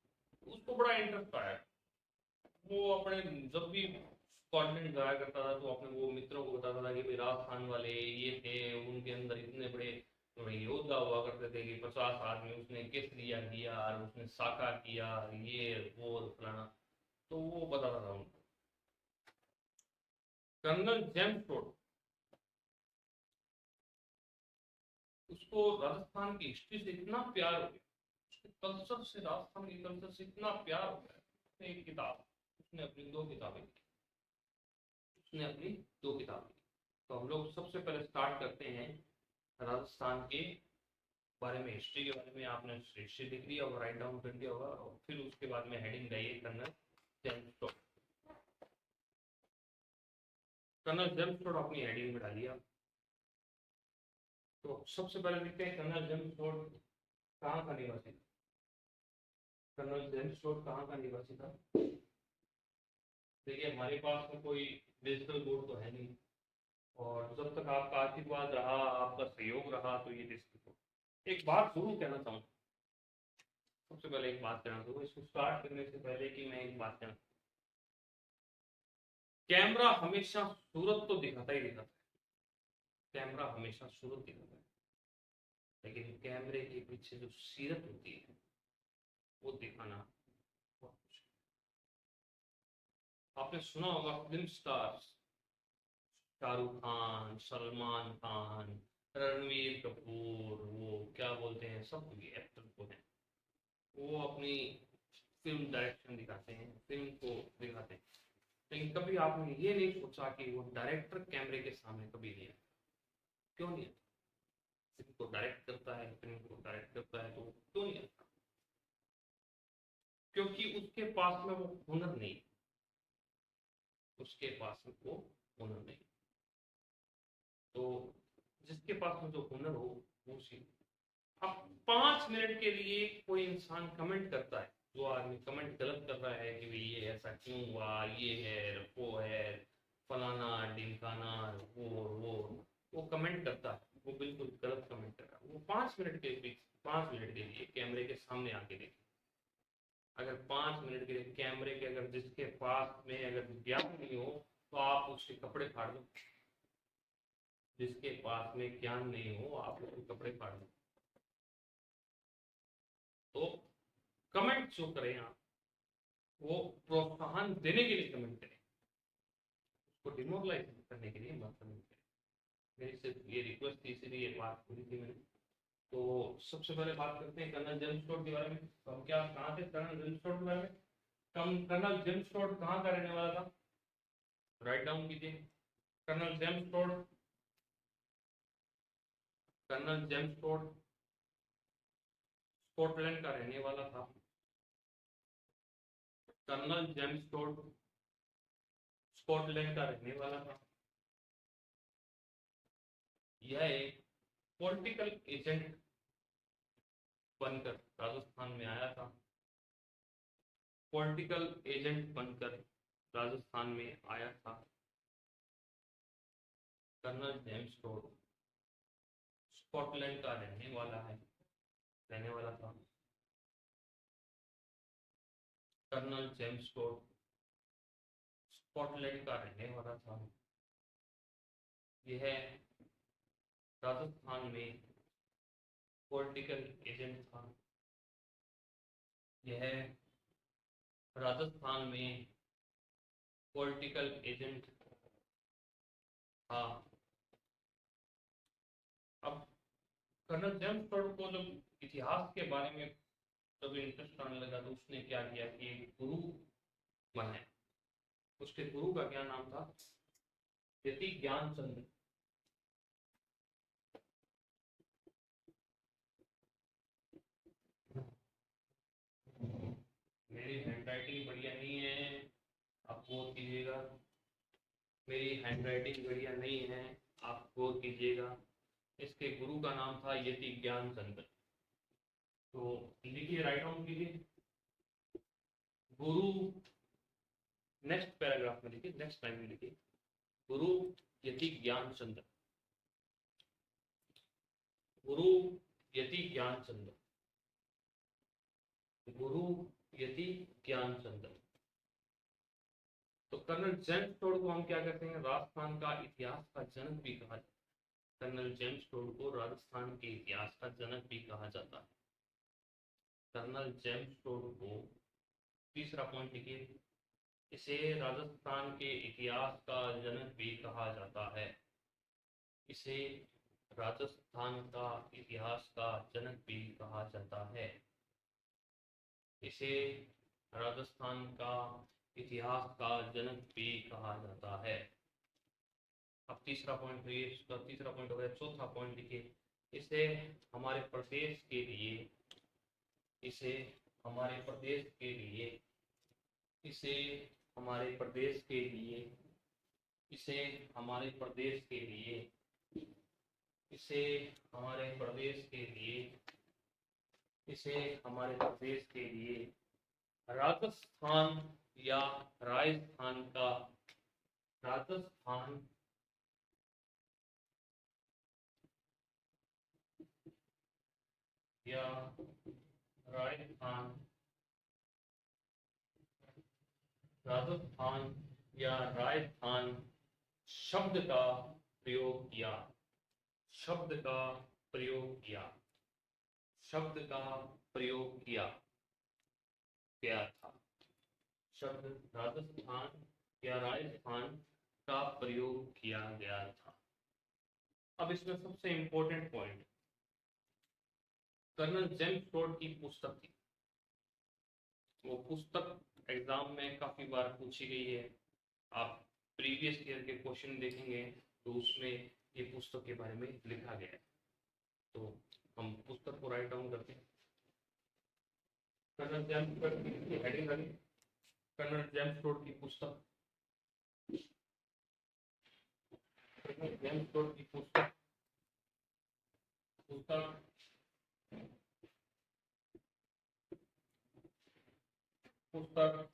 उसको बड़ा इंटरेस्ट आया। वो अपने जब भी स्कॉटलैंड जाया करता था तो अपने वो मित्रों को बताता था कि भाई राजस्थान वाले ये थे, उनके अंदर इतने बड़े बड़े योद्धा हुआ करते थे कि 50 आदमी, उसने केसरिया किया और उसने साका किया, ये वो फलाना। तो वो बताता था उनको। कर्नल जेम्स टोड, उसको राजस्थान की हिस्ट्री से इतना प्यार हो गया, उसके कल्चर से, राजस्थान के कल्चर से इतना प्यार हो गया, उसने एक किताब, उसने अपनी दो किताबें लिखी, उसने अपनी दो किताबें लिखी। तो हम लोग सबसे पहले स्टार्ट करते हैं राजस्थान के बारे में, हिस्ट्री के बारे में। आपने हिस्ट्री लिख लिया और राइट डाउन कर दिया होगा, और फिर उसके बाद में हेडिंग रही colonel James Tod. Colonel James Tod अपनी हेडिंग में डालिए। तो सबसे पहले देखते हैं कर्नल जेम्स टोड कहाँ का निवासी था। कर्नल जेम्स टोड कहाँ का निवासी था। देखिए हमारे पास में कोई डिजिटल बोर्ड तो है नहीं, और जब तक आपका आशीर्वाद रहा, आपका सहयोग रहा, तो ये डिजिटल। एक बात जरूर कहना चाहूँ, सबसे पहले एक बात कहना चाहूँ इसको स्टार्ट करने से पहले, कि मैं एक बात कहना, कैमरा हमेशा सूरत तो दिखाता ही दिखाता है, कैमरा हमेशा सूरत दिखाता है, लेकिन कैमरे के पीछे जो सीरत होती है वो दिखाना बहुत मुश्किल। आपने सुना होगा फिल्म स्टार्स, शाहरुख खान, सलमान खान, रणवीर कपूर, वो क्या बोलते हैं, सब एक्टर को हैं, वो अपनी फिल्म डायरेक्शन दिखाते हैं, फिल्म को दिखाते हैं, लेकिन कभी आपने ये नहीं सोचा कि वो डायरेक्टर कैमरे के सामने कभी नहीं आता। क्यों नहीं आता, फिल्म को डायरेक्ट करता है, फिल्म को डायरेक्ट करता है, तो क्यों नहीं आता, क्योंकि उसके पास में वो हुनर नहीं, उसके पास में वो हुनर नहीं। तो जिसके पास में जो हुनर हो वो सीख। अब 5 मिनट के लिए कोई इंसान कमेंट करता है, जो आदमी कमेंट गलत कर रहा है कि भाई ये ऐसा क्यों हुआ, ये है वो है, फलाना ढिमकाना, वो कमेंट करता है, वो बिल्कुल गलत कमेंट कर रहा है। वो 5 मिनट के बीच, 5 मिनट के लिए कैमरे के सामने आके देखे, अगर 5 मिनट के लिए कैमरे के, अगर जिसके पास में अगर ज्ञान नहीं हो तो आप उसके कपड़े फाड़ दो, जिसके पास में ज्ञान नहीं हो आप उसके कपड़े फाड़ दो। तो कमेंट जो करें आप, वो प्रोत्साहन देने के लिए कमेंट करें, उसको डिमोरलाइज करने के लिए मत कमेंट करें। मेरी सिर्फ ये रिक्वेस्ट थी, इसीलिए ये बात पूरी थी मैंने। तो सबसे पहले बात करते हैं कर्नल जेम्स टोड के बारे में। तो हम क्या, कहाँ थे कर्नल जेम्स टोड के बारे में। कर्नल जेम्स टोड कहाँ का रहने वाला था, राइट डाउन कीजिए। Colonel James Tod, colonel James Tod Scotland का रहने वाला था। कर्नल जेम्स टोड स्कॉटलैंड का रहने वाला था। यह एक पॉलिटिकल एजेंट, बनकर राजस्थान में आया था, पॉलिटिकल एजेंट बनकर राजस्थान में आया था। कर्नल जेम्स टोड स्कॉटलैंड का रहने वाला था। कर्नल जेम्स टोड स्कॉटलैंड का रहने वाला था। यह राजस्थान में पॉलिटिकल एजेंट था। यह राजस्थान में पॉलिटिकल एजेंट था। अब कर्नल जेम्स टोड को जब इतिहास के बारे में जब इंटरेस्ट आने लगा तो उसने क्या किया कि एक गुरु बनाया। उसके गुरु का क्या नाम था? यति ज्ञानचंद। मेरी हैंडराइटिंग बढ़िया नहीं है, आप गौर कीजिएगा। मेरी हैंडराइटिंग बढ़िया नहीं है, आप गौर कीजिएगा। इसके गुरु का नाम था यति ज्ञानचंद। तो लिखिए, राइट डाउन कीजिए। गुरु, नेक्स्ट पैराग्राफ में लिखिए, नेक्स्ट लाइन में लिखिए, गुरु यति ज्ञानचंद। गुरु यति ज्ञानचंद। गुरु यति ज्ञानचंद। तो कर्नल जेम्स टोड को हम क्या कहते हैं? राजस्थान का इतिहास का जनक भी कहा जाता है। कर्नल जेम्स टोड को राजस्थान के इतिहास का जनक भी कहा जाता है। कर्नल जेम्स टोड को, तीसरा पॉइंट लिखिए, इसे राजस्थान के इतिहास का जनक भी कहा जाता है। इसे राजस्थान का इतिहास का जनक भी कहा जाता है। इसे राजस्थान का इतिहास का जनक भी कहा जाता है। अब तीसरा पॉइंट, इसका तीसरा पॉइंट हो गया। चौथा पॉइंट लिखिए, इसे हमारे प्रदेश के लिए, इसे हमारे प्रदेश के लिए, इसे हमारे प्रदेश के लिए, इसे हमारे प्रदेश के लिए, इसे हमारे प्रदेश के लिए, इसे हमारे प्रदेश के लिए राजस्थान या राजस्थान का, राजस्थान या राजस्थान, राजस्थान या राजस्थान शब्द का प्रयोग किया, शब्द का प्रयोग किया, शब्द का प्रयोग किया गया था। शब्द राजस्थान या राजस्थान का प्रयोग किया गया था। अब इसमें सबसे important point, colonel James Tod की पुस्तक थी। वो पुस्तक एग्जाम में काफी बार पूछी गई है। आप प्रीवियस ईयर के क्वेश्चन देखेंगे तो उसमें ये पुस्तक के बारे में लिखा गया है। तो हम पुस्तक को राइट डाउन करते हैं। कर्नल जेम्स टोड की हेडिंग लगी, कर्नल जेम्स टोड की पुस्तक, कर्नल जेम्स टोड की पुस्तक, पुस्तक पुस्तक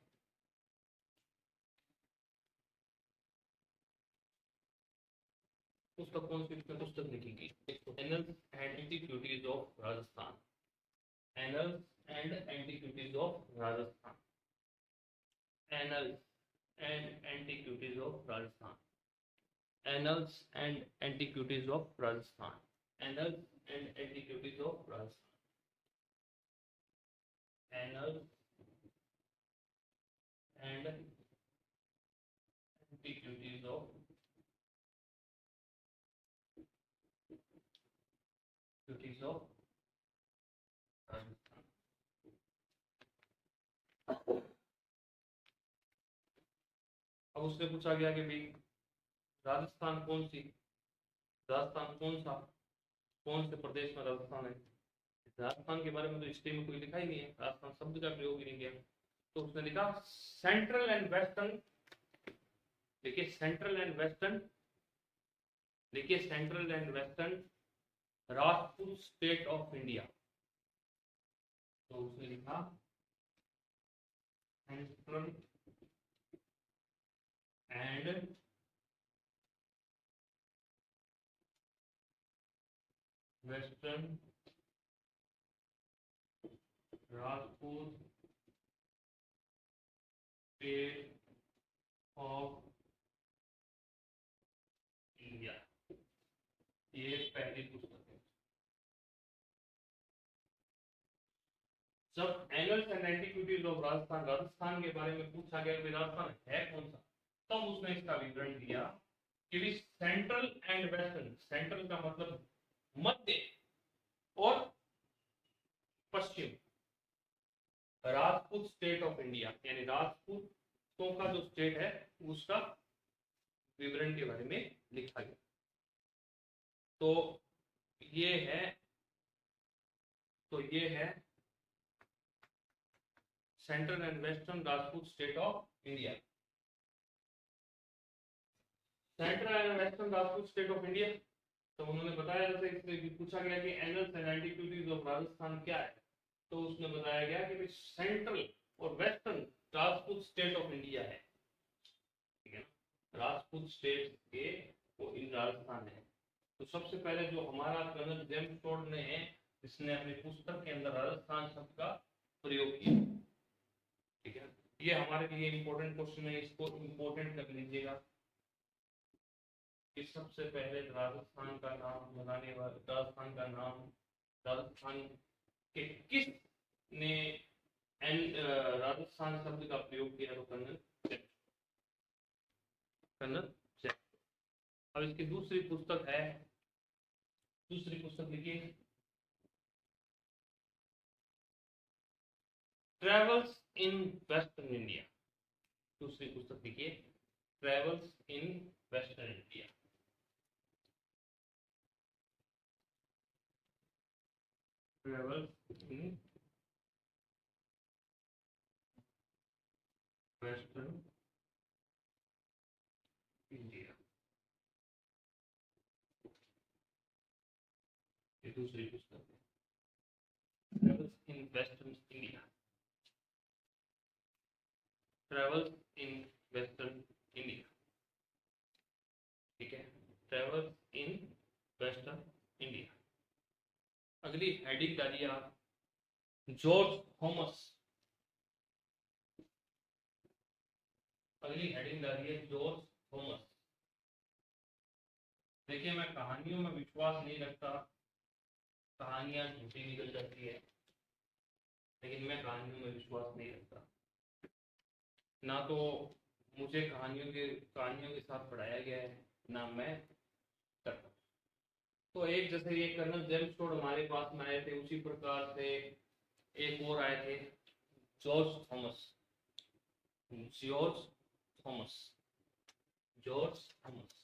पुस्तक कौन सी पुस्तक लिखेगी? Annals and antiquities of Rajasthan, annals and antiquities of Rajasthan, annals and antiquities of Rajasthan, annals and antiquities of Rajasthan, annals and antiquities of Rajasthan, annals and antiquities of Rajasthan. अब उससे पूछा गया कि भाई राजस्थान कौन सी, राजस्थान कौन सा, कौन से प्रदेश में राजस्थान है? राजस्थान के बारे में तो हिस्ट्री में कोई लिखा ही नहीं है, राजस्थान शब्द का प्रयोग ही नहीं किया। तो उसने लिखा सेंट्रल एंड वेस्टर्न, देखिए सेंट्रल एंड वेस्टर्न, देखिए central and western Rajput state of India, तो उसने लिखा central and western Rajput state of India. ये पहली पुस्तक है। जब annuals and antiquities of Rajasthan, Rajasthan के बारे में पूछा गया कि राजस्थान है कौन सा, तब उसने इसका विवरण दिया कि सेंट्रल एंड वेस्टर्न, सेंट्रल का मतलब मध्य और पश्चिम, राजपूत स्टेट ऑफ इंडिया, यानी राजपूतों का जो स्टेट है उसका विवरण के बारे में लिखा गया। तो ये है central and western Rajput state of India. Central and western Rajput state of India, तो उन्होंने बताया, जैसे इससे पूछा गया कि annuals and antiquities of Rajasthan क्या है, तो उसने बताया गया कि सेंट्रल और western Rajput state of India है, ठीक है ना, राजपूत स्टेट के वो इन राजस्थान है। तो सबसे पहले जो हमारा कर्नल जेम्स टोड ने है, इसने अपनी पुस्तक के अंदर राजस्थान शब्द का प्रयोग किया, ठीक है। ये हमारे लिए इंपॉर्टेंट क्वेश्चन है, इसको इंपॉर्टेंट कर लीजिएगा कि सबसे पहले राजस्थान का नाम बनाने वाले, राजस्थान का नाम, राजस्थान के किस ने राजस्थान शब्द का प्रयोग किया, तो कर्नल जेम्स। अब इसकी दूसरी पुस्तक है, दूसरी पुस्तक लिखिए ट्रेवल्स इन वेस्टर्न इंडिया। दूसरी पुस्तक लिखिए travels in western India. Travels in western India, ये दूसरी पुस्तक है, travels in western India, travels in western India, ठीक है, ट्रेवल्स इन वेस्टर्न इंडिया। अगली हेडिंग डालिए आप, जॉर्ज थॉमस। अगली हेडिंग डालिए जॉर्ज थॉमस। देखिए, मैं कहानियों में विश्वास नहीं रखता, कहानियां झूठी निकल जाती है, लेकिन मैं कहानियों में विश्वास नहीं रखता, ना तो मुझे कहानियों के साथ पढ़ाया गया है, ना मैं करता। तो एक जैसे ये कर्नल जेम्स टोड हमारे पास में आए थे, उसी प्रकार से एक और आए थे, George Thomas, George Thomas, George Thomas.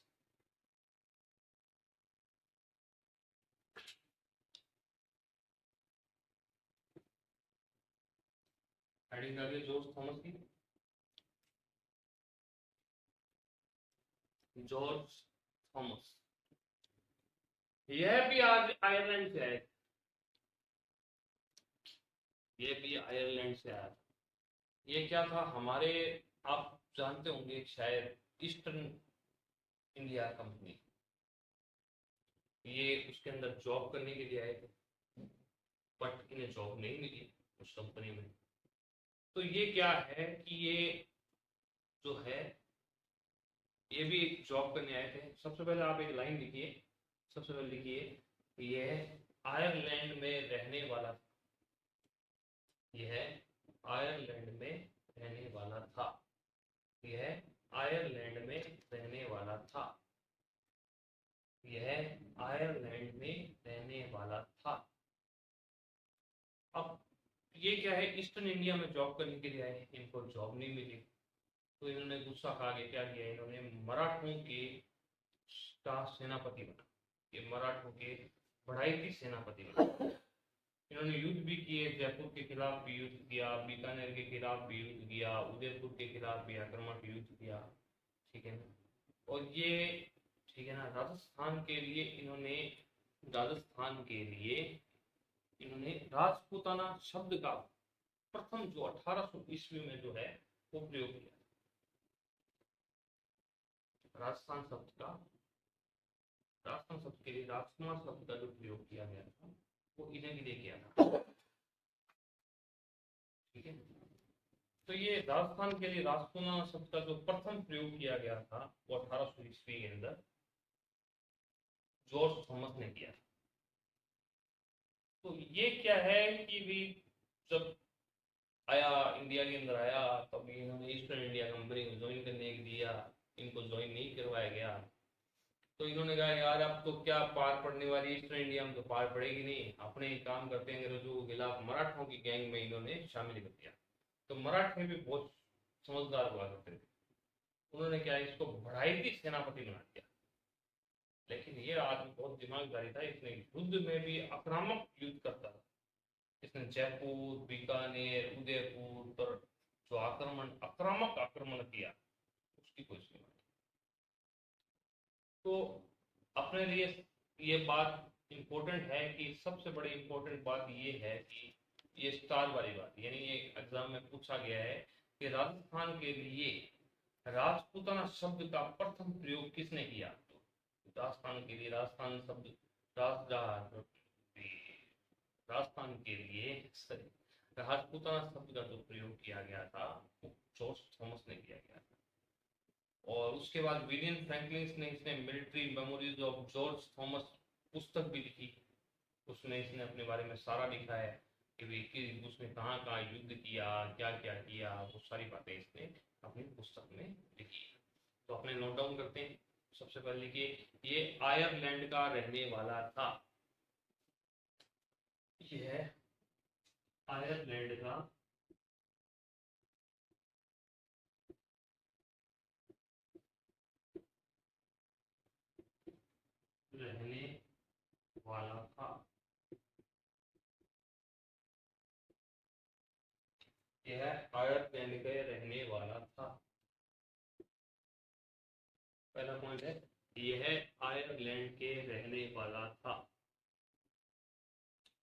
Heading डालिए जॉर्ज थॉमस की, जॉर्ज थॉमस। यह भी आयरलैंड से आए, ये भी आयरलैंड से आया। ये क्या था, हमारे, आप जानते होंगे शायद, ईस्टर्न इंडिया कंपनी, ये उसके अंदर जॉब करने के लिए आए थे, बट इन्हें जॉब नहीं मिली उस कंपनी में। तो ये क्या है कि ये जो है, ये भी जॉब करने आए थे। सबसे पहले आप एक लाइन लिखिए, सबसे पहले लिखिए ये आयरलैंड में रहने वाला था, यह आयरलैंड में रहने वाला था, यह आयरलैंड में रहने वाला था, यह आयरलैंड में रहने वाला था। अब ये क्या है, ईस्टर्न इंडिया में जॉब करने के लिए आए, इनको जॉब नहीं मिली, तो इन्होंने गुस्सा खा के क्या किया, इन्होंने मराठों के का सेनापति बना, ये मराठों के बढ़ाई सेनापति बना। इन्होंने युद्ध भी किए, जयपुर के खिलाफ भी युद्ध किया, बीकानेर के खिलाफ भी युद्ध किया, उदयपुर के खिलाफ भी आक्रमण युद्ध किया, ठीक है ना। और ये, ठीक है ना, राजस्थान के लिए इन्होंने, राजस्थान के लिए इन्होंने राजपूताना शब्द का प्रथम जो 1800 ईस्वी में जो है वो प्रयोग किया। राजस्थान शब्द का, राजस्थान शब्द के लिए राजकुमार शब्द का जो प्रयोग किया गया था वो इन्हें भी किया था। ठीक है, तो ये राजस्थान के लिए राजकुमार शब्द का जो प्रथम प्रयोग किया गया था वो 1800 ईस्वी के अंदर जॉर्ज थॉमस ने किया। तो ये क्या है कि भी जब आया इंडिया के अंदर आया तब इन्होंने ईस्टर्न इंडिया कंपनी को ज्वाइन करने के दिया, इनको ज्वाइन नहीं करवाया गया। तो इन्होंने कहा यार अब तो क्या पार पड़ने वाली ईस्टर्न इंडिया में, तो पार पड़ेगी नहीं, अपने ही काम करते हैं अंग्रेजों के खिलाफ। मराठों की गैंग में इन्होंने शामिल कर दिया। तो मराठे भी बहुत समझदार हुआ करते थे, उन्होंने क्या इसको बढ़ाई सेनापति बना दिया। लेकिन ये आदमी बहुत दिमागदारी था, इसने युद्ध में भी आक्रामक युद्ध करता था। इसने जयपुर, बीकानेर, उदयपुर पर जो आक्रामक आक्रमण किया उसकी कोशिश की। तो अपने लिए ये बात इम्पोर्टेंट है कि सबसे बड़ी इम्पोर्टेंट बात ये है कि ये स्टार वाली बात, यानी ये एग्जाम में पूछा गया है कि राजस्थान के लिए राजपूताना शब्द का प्रथम प्रयोग किसने किया। तो राजस्थान के लिए राजस्थान शब्द राजस्थान के लिए राजपूताना शब्द का जो प्रयोग किया गया था वो जॉर्ज थॉमस ने किया गया था। और उसके बाद विलियम फ्रैंकलिन ने इसने military memories of George Thomas पुस्तक भी लिखी। उसमें इसने अपने बारे में सारा लिखा है कि उसने कहाँ कहाँ युद्ध किया, क्या क्या किया, वो सारी बातें इसने अपनी पुस्तक में लिखी है। तो अपने नोट डाउन करते हैं। सबसे पहले लिखिए, ये आयरलैंड का रहने वाला था। यह आयरलैंड का रहने वाला था। यह आयरलैंड के रहने वाला था। पहला पॉइंट है, यह आयरलैंड के रहने वाला था।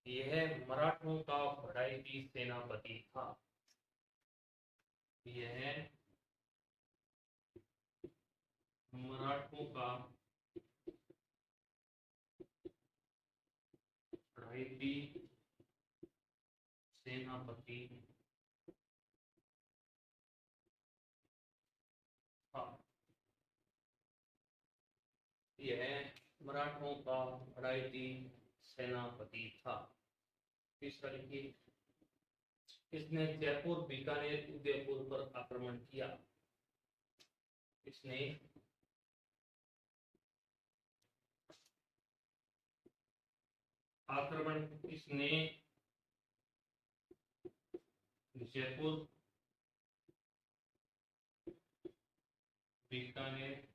यह मराठों का बढ़ाई सेनापति था। यह मराठों का बढ़ाई सेनापति था। यह मराठों का बढ़ाई सेनापति था। तीसरा लिखिए, इसने जयपुर, बीकानेर, उदयपुर पर आक्रमण किया। इसने आक्रमण किसने जयपुर, बीकानेर,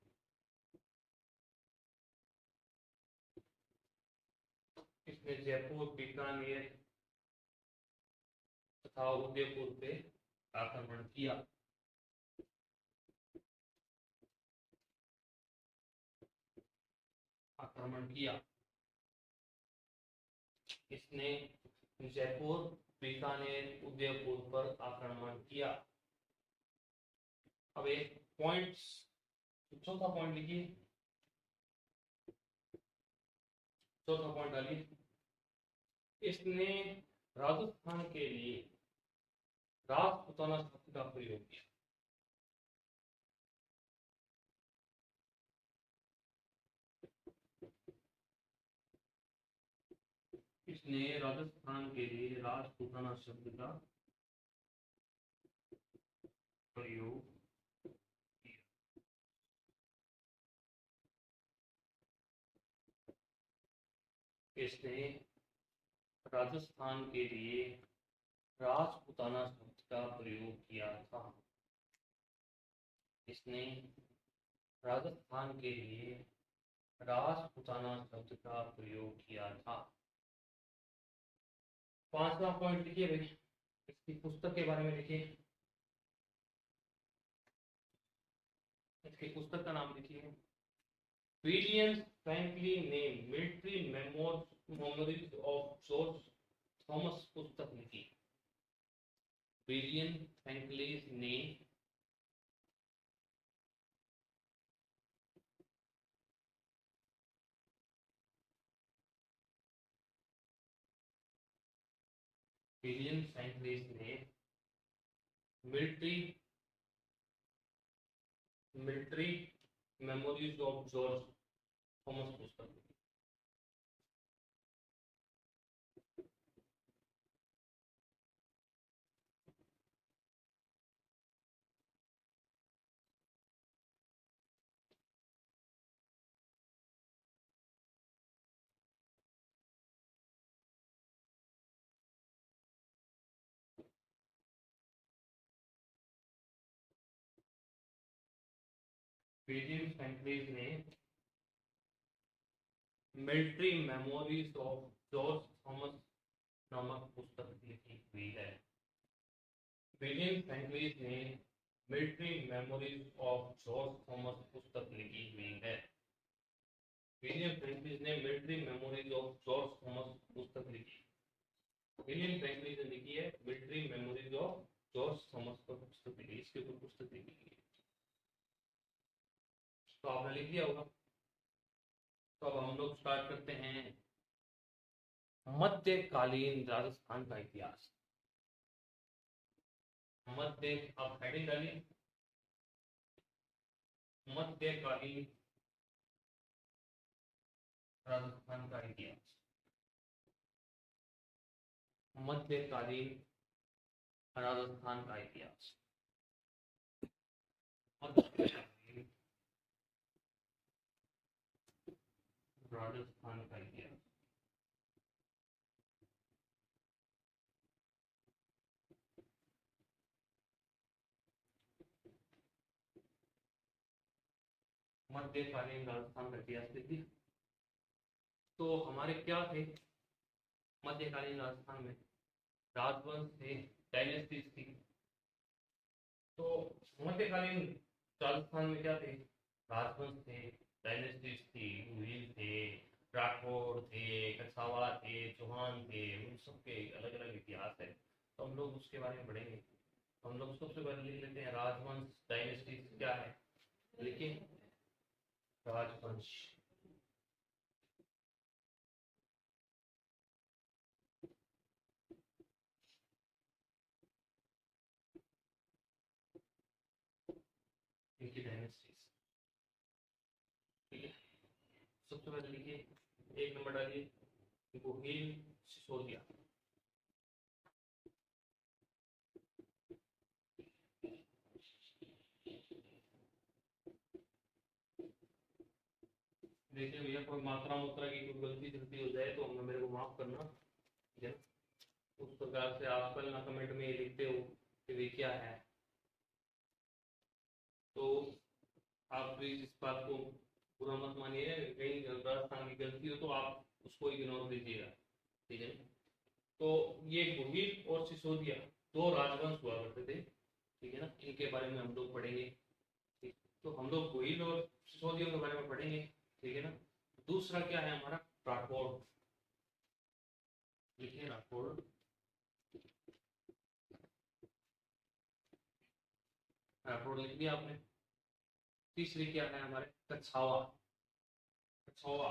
इसने जयपुर, बीकानेर तथा उदयपुर पे आक्रमण किया। आक्रमण किया इसने जयपुर, बीकानेर, उदयपुर पर आक्रमण किया। अब एक पॉइंट, चौथा पॉइंट लिखिए। चौथा पॉइंट डालिए, इसने राजस्थान के लिए राजपूताना शब्द का प्रयोग किया। इसने राजस्थान के लिए राजपूताना शब्द का प्रयोग किया। इसने राजस्थान के लिए राजपूताना शब्द का प्रयोग किया था। इसने राजस्थान के लिए राजपूताना शब्द का प्रयोग किया था। पांचवा पॉइंट लिखिए भाई, इसकी पुस्तक के बारे में लिखिए। इसकी पुस्तक का नाम लिखिए, विलियम फ्रैंकलिन ने military memories of George Thomas पुस्तक लिखी। विलियम फ्रैंकलिन ने विलियम फ्रैंकलिन ने military military memories of George Thomas पुस्तक लिखी। विलियम फ्रैंकलिन ने military memories of George Thomas नामक पुस्तक लिखी हुई है। विलियम फ्रैंकलिन ने military memories of George Thomas पुस्तक लिखी हुई है। विलियम फ्रैंकलिन ने military memories of George Thomas पुस्तक लिखी। विलियम फ्रैंकलिन ने लिखी है military memories of George Thomas पर पुस्तक लिखी, इसके ऊपर पुस्तक लिखी है। तो आपने लिख दिया होगा। तो अब हम लोग स्टार्ट करते हैं मध्यकालीन राजस्थान का इतिहास। मध्य आप हेडिंग डालिए, मध्यकालीन राजस्थान का इतिहास। मध्यकालीन राजस्थान का इतिहास। मध्यकालीन राजस्थान का इतिहास। मध्यकालीन राजस्थान का इतिहास लिखिए। तो हमारे क्या थे मध्यकालीन राजस्थान में? राजवंश थे, डायनेस्टीज थी। तो मध्यकालीन राजस्थान में क्या थे? राजवंश थे, डायनेस्टीज थी, भील थे, राठौड़ थे, कछावा थे, चौहान थे, उन सबके अलग अलग इतिहास है। तो हम लोग उसके बारे में पढ़ेंगे। हम लोग सबसे पहले लिख लेते हैं राजवंश डायनेस्टीज क्या है। लिखिए राजवंश। लिखिए डायनेस्टीज। ठीक है, सबसे पहले लिखिए एक नंबर डालिए गोहिल सिसोदिया। देखिए भैया कोई मात्रा मुत्रा की कोई गलती गलती हो जाए तो मेरे को माफ करना, ठीक है। उस प्रकार से आप कल ना कमेंट में ये लिखते हो कि वे क्या है, तो आप प्लीज इस बात को बुरा मत मानिए। कहीं राजस्थान की गलती हो तो आप उसको इग्नोर कीजिएगा, ठीक है। तो ये गोहिल और सिसोदिया दो राजवंश हुआ करते थे, ठीक है ना। इनके बारे में हम लोग पढ़ेंगे, ठीक। तो हम लोग गोहिल और सिसोदिया के बारे में पढ़ेंगे, ठीक है ना। दूसरा क्या है हमारा? राठौड़। लिखिए राठौड़। राठौड़ लिख दिया आपने। तीसरी क्या है हमारे? कछावा। कछावा।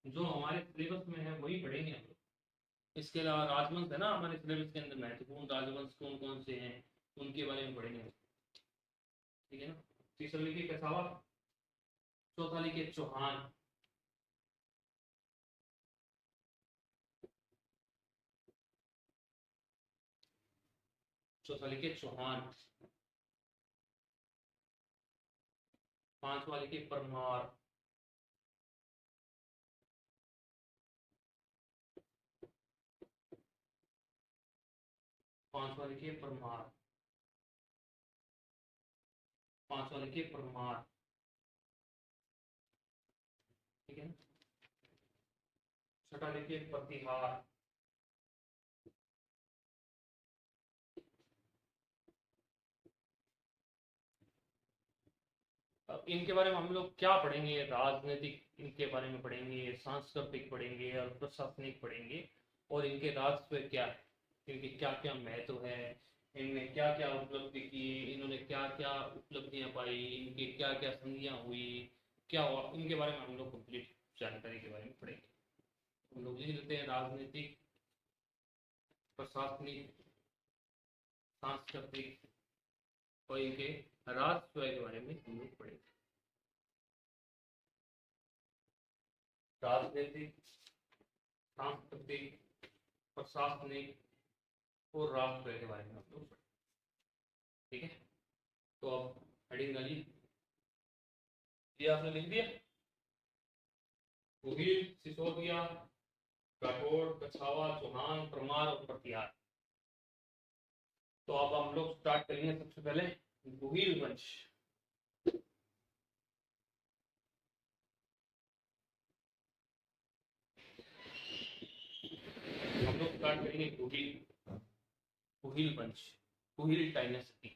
जो हमारे सिलेबस में है वही पढ़ेंगे हम लोग। इसके अलावा राजवंश है ना हमारे सिलेबस के अंदर, महत्वपूर्ण राजवंश कौन कौन से हैं उनके बारे में पढ़ेंगे, ठीक है ना। तीसरा लिखिए कछावा, चौथा लिखिए चौहान, चौथा लिखिए चौहान, पांचवा लिखिए परमार, पांचवा लिखिए परमार, पांचवा लिखिए परमार, ठीक है। छठा लिखिए प्रतिहार, अब इनके बारे में हम लोग क्या पढ़ेंगे, राजनीतिक इनके बारे में पढ़ेंगे, सांस्कृतिक पढ़ेंगे और प्रशासनिक पढ़ेंगे, और इनके राजस्व क्या है, इनके क्या क्या महत्व है, इनने क्या क्या उपलब्धि की, इन्होंने क्या क्या उपलब्धियां पाई, इनके क्या क्या संधियां हुई, क्या हुआ, इनके बारे में हम लोग कंप्लीट जानकारी के बारे में पढ़ेंगे। हम लोग लिख लेते हैं राजनीतिक, प्रशासनिक, सांस्कृतिक और इनके राजस्व के बारे में हम लोग पढ़ेंगे। राजनीतिक, सांस्कृतिक, प्रशासनिक और राष्ट्र के बारे में हम लोग पढ़ेंगे। ठीक है, तो अब हेडिंग डालिए। ये आपने लिख दिया, गोहिल, सिसोदिया, राठौड़, कछावा, चौहान, परमार और प्रतिहार। तो अब हम लोग स्टार्ट करेंगे सबसे पहले गोहिल वंश। हम लोग स्टार्ट करेंगे गोहिल वंश, गोहिल डायनेस्टी,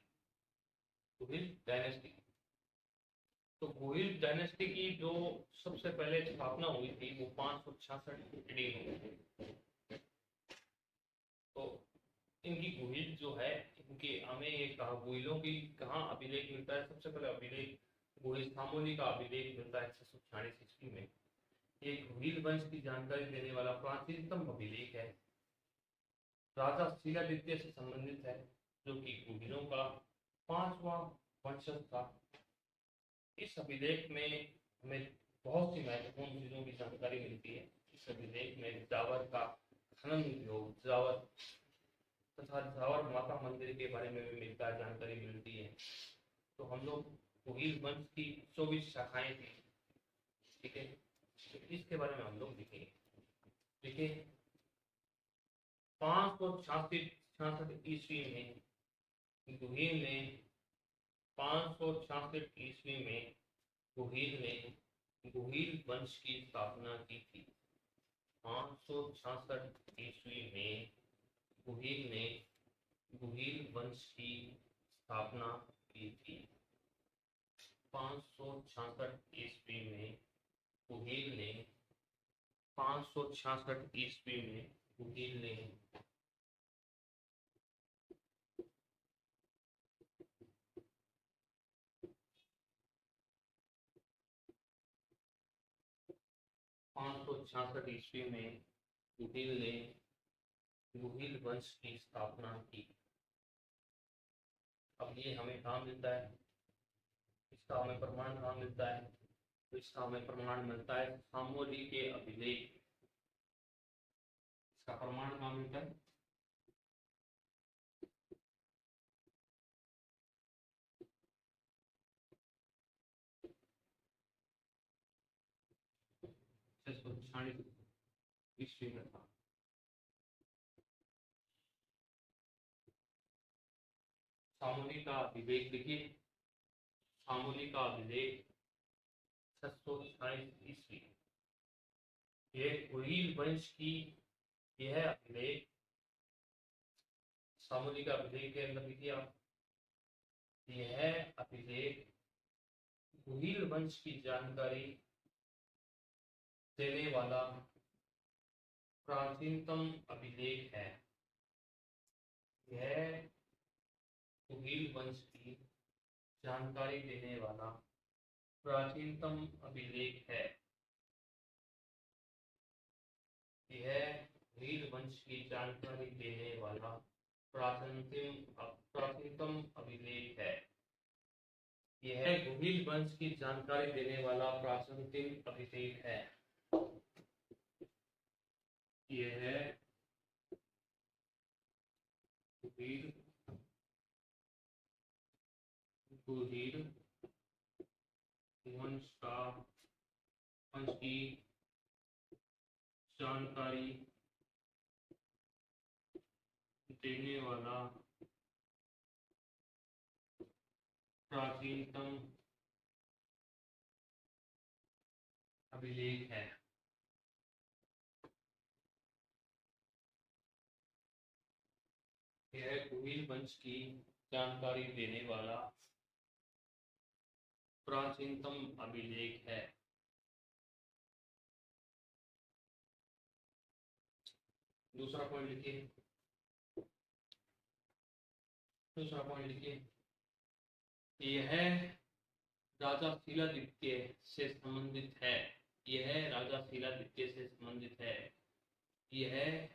गोहिल डायनेस्टी। तो गोहिल डायनेस्टी की जो सबसे पहले स्थापना हुई थी वो 566 ईडी में हुई थी। तो इनकी गोहिल जो है, इनके हमें कहा गोहिलों की कहाँ अभिलेख मिलता है, सबसे पहले अभिलेख गोहिल सामोली का अभिलेख मिलता है 646 ईस्वी में। ये गोहिल वंश की जानकारी देने वाला प्राचीनतम अभिलेख है, राजा शिलादित्य से संबंधित है, जो कि गोहिलों का 5वां वंशज था। इस अभिलेख में हमें बहुत सी महत्वपूर्ण चीजों की जानकारी मिलती है। इस अभिलेख में जावर का खनन उद्योग, जावर तथा जावर माता मंदिर के बारे में भी मिलता है, जानकारी मिलती है। तो हम लोग गोहिल वंश की 24 शाखाएं थी, ठीक है, तो इसके बारे में हम लोग लिखेंगे। देखिए 566 ईस्वी में गोहिल ने 566 ईस्वी में गोहिल ने गोहिल वंश की स्थापना की थी। 566 ईस्वी में गोहिल ने गोहिल वंश की स्थापना की थी। 566 ईस्वी में गोहिल ने 566 ईस्वी में गोहिल ने ईस्वी में गोहिल ने गोहिल वंश की स्थापना की। अब ये हमें कहाँ मिलता है, इसका हमें प्रमाण कहाँ मिलता है, तो इसका हमें प्रमाण मिलता है सामोली के अभिलेख। इसका प्रमाण कहाँ मिलता है, ईस्वी में था। सामोली का अभिलेख देखिए, सामोली का अभिलेख 628 ईस्वी। यह गोहिल वंश की यह अभिलेख, सामोली का अभिलेख के अंदर देखिए आप, यह अभिलेख गोहिल वंश की जानकारी देने वाला प्राचीनतम अभिलेख है। यह गोहिल वंश की जानकारी देने वाला प्राचीनतम अभिलेख है। यह गोहिल वंश की जानकारी देने वाला प्राचीनतम अभिलेख है। यह गोहिल वंश की जानकारी देने वाला प्राचीनतम अभिलेख है। यह गोहिल वंश की जानकारी देने वाला प्राचीनतम अभिलेख है। यह गोहिल वंश की जानकारी देने वाला प्राचीनतम अभिलेख है। दूसरा पॉइंट लिखिए, दूसरा पॉइंट लिखिए, यह राजा शिलादित्य से संबंधित है। यह राजा शिलादित्य से संबंधित है। यह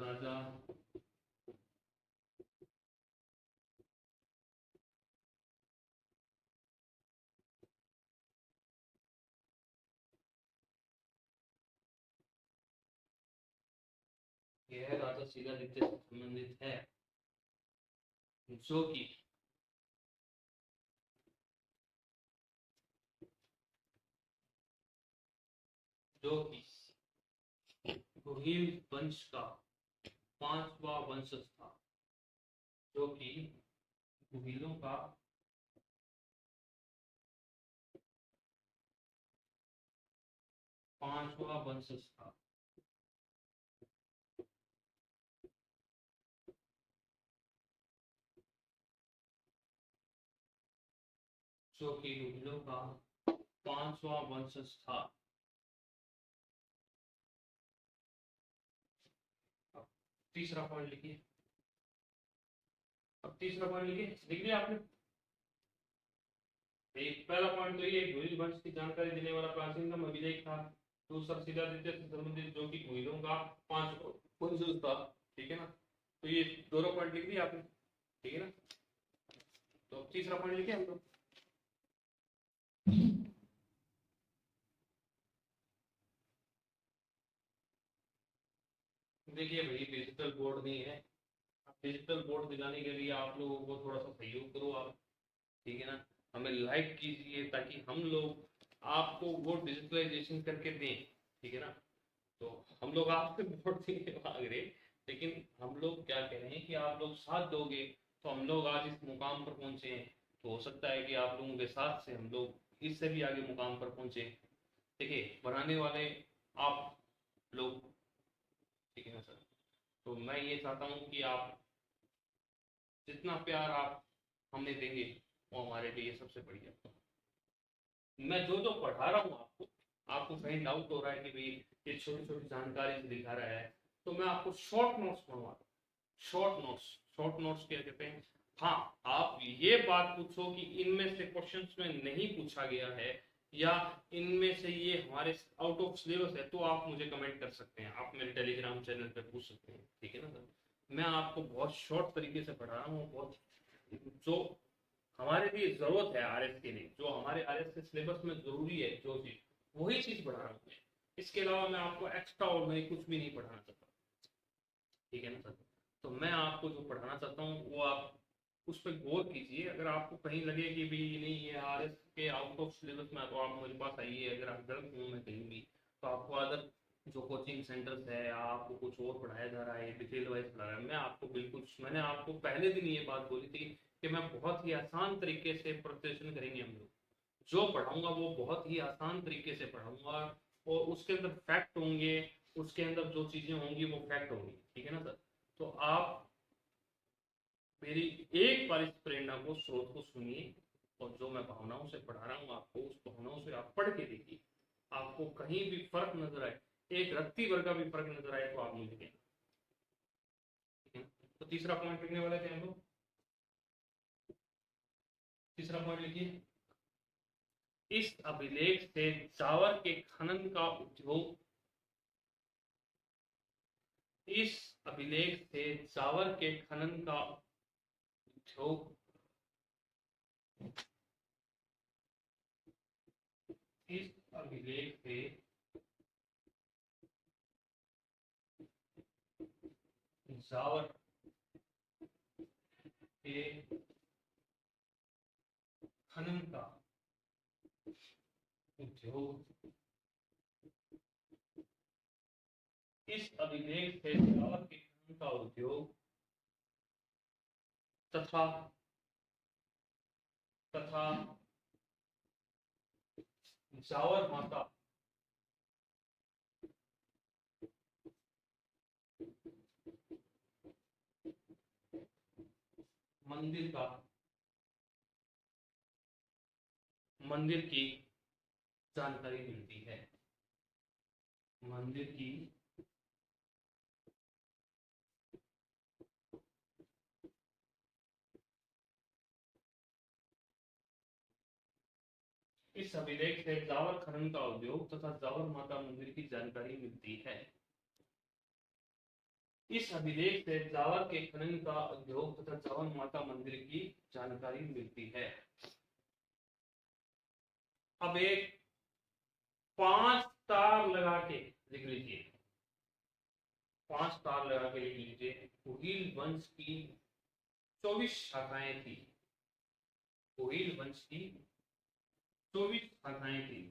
राजा यह राजा शिलादित्य से संबंधित है, जो कि गुहिल वंश का 5वां वंशज था। जो कि गुहिलों का 5वां वंशज था। जो कि गुहिलों का 5वां वंशज था। अब तीसरा पॉइंट लिखिए, अब तीसरा पॉइंट लिखिए, लिख लिया आपने। एक पहला पॉइंट तो ये गुहिल वंश की जानकारी देने वाला प्राचीनतम अभिलेख था। दूसरा शिलादित्य से संबंधित, जो कि गुहिलों का 5वां वंशज था। ठीक है ना, तो ये दोनों पॉइंट लिख दिए आपने। ठीक है ना, तो अब तीसरा पॉइंट लिखिए हम लोग। देखिए भाई, डिजिटल बोर्ड नहीं है। डिजिटल बोर्ड दिलाने के लिए आप लोगों को थोड़ा सा सहयोग करो आप। ठीक है ना, हमें लाइक कीजिए ताकि हम लोग आपको वो डिजिटलाइजेशन करके दें। ठीक है ना, तो हम लोग आपसे वोट नहीं मांग रहे, लेकिन हम लोग क्या कह रहे हैं कि आप लोग साथ दोगे तो हम लोग आज इस मुकाम पर पहुंचे हैं। तो हो सकता है कि आप लोगों के साथ से हम लोग इससे भी आगे मुकाम पर पहुंचे। देखिए, बनाने वाले आप लोग। ठीक है ना सर, तो मैं ये चाहता हूँ कि आप जितना प्यार आप हमें देंगे वो हमारे लिए सबसे बढ़िया। मैं जो जो पढ़ा रहा हूँ आपको, आपको कहीं डाउट हो रहा है कि भाई ये छोटी छोटी जानकारी से दिखा रहा है, तो मैं आपको शॉर्ट नोट्स पढ़वा रहा हूँ। शॉर्ट नोट्स, शॉर्ट नोट्स क्या कहते हैं। हाँ, आप ये बात पूछो कि इनमें से क्वेश्चंस में नहीं पूछा गया है या इनमें से ये हमारे आउट ऑफ सिलेबस है, तो आप मुझे कमेंट कर सकते हैं, आप मेरे टेलीग्राम चैनल पे पूछ सकते हैं। ठीक है ना सर, मैं आपको बहुत शॉर्ट तरीके से पढ़ा रहा हूँ। बहुत जो हमारे लिए जरूरत है आरएस के लिए, जो हमारे आरएस के सिलेबस में जरूरी है, जो चीज, वही चीज पढ़ा रहा हूँ मैं। इसके अलावा मैं आपको एक्स्ट्रा और नहीं कुछ भी नहीं पढ़ाना चाहता। ठीक है ना सर, तो मैं आपको जो पढ़ाना चाहता हूँ वो आप उस पर गौर कीजिए। अगर आपको कहीं लगे कि भी नहीं ये आरएस के आउट ऑफ सिलेबस में, तो आप मेरे पास आइए। अगर आप गलत हूँ मैं कहीं भी, तो आपको अदर जो कोचिंग सेंटर्स है, आपको कुछ और पढ़ाया जा रहा है, डिटेल वाइज पढ़ा रहा है, मैं आपको बिल्कुल, मैंने आपको पहले दिन ये बात बोली थी कि मैं बहुत ही आसान तरीके से प्रिपरेशन करेंगे हम लोग। जो पढ़ाऊंगा वो बहुत ही आसान तरीके से पढ़ाऊंगा, और उसके अंदर फैक्ट होंगे, उसके अंदर जो चीजें होंगी वो फैक्ट होंगी। ठीक है ना सर, तो आप मेरी एक बार इस प्रेरणा को, स्रोत को सुनिए, और जो मैं भावनाओं से पढ़ा रहा हूँ आपको, उस भावनाओं से आप पढ़ के देखिए। आपको कहीं भी फर्क नजर आए, एक रत्ती भर का भी फर्क नजर आए, तो आप मुझे कहना। ठीक है, तो तीसरा पॉइंट लिखने वाले थे हम लोग। तीसरा पॉइंट लिखिए, इस अभिलेख से चावल के खनन का उद्योग, इस अभिलेख से चावल के खनन का उद्योग, इस अभिलेख से चावल के खनन का उद्योग, इस अभिलेख से चावल के खनन का उद्योग तथा तथा जावर माता मंदिर की जानकारी मिलती है। मंदिर की इस अभिलेख से जावर खनन का उद्योग तथा जावर माता मंदिर की जानकारी मिलती है। इस अभिलेख से जावर के खनन का उद्योग तथा जावर माता मंदिर की जानकारी मिलती है। अब एक 5 तार लगा के लिख लीजिए, 5 तार लगा के लिख लीजिए। कुहील वंश की 24 शाखाएं थी। कुहील वंश की 24 शाखाएं थी।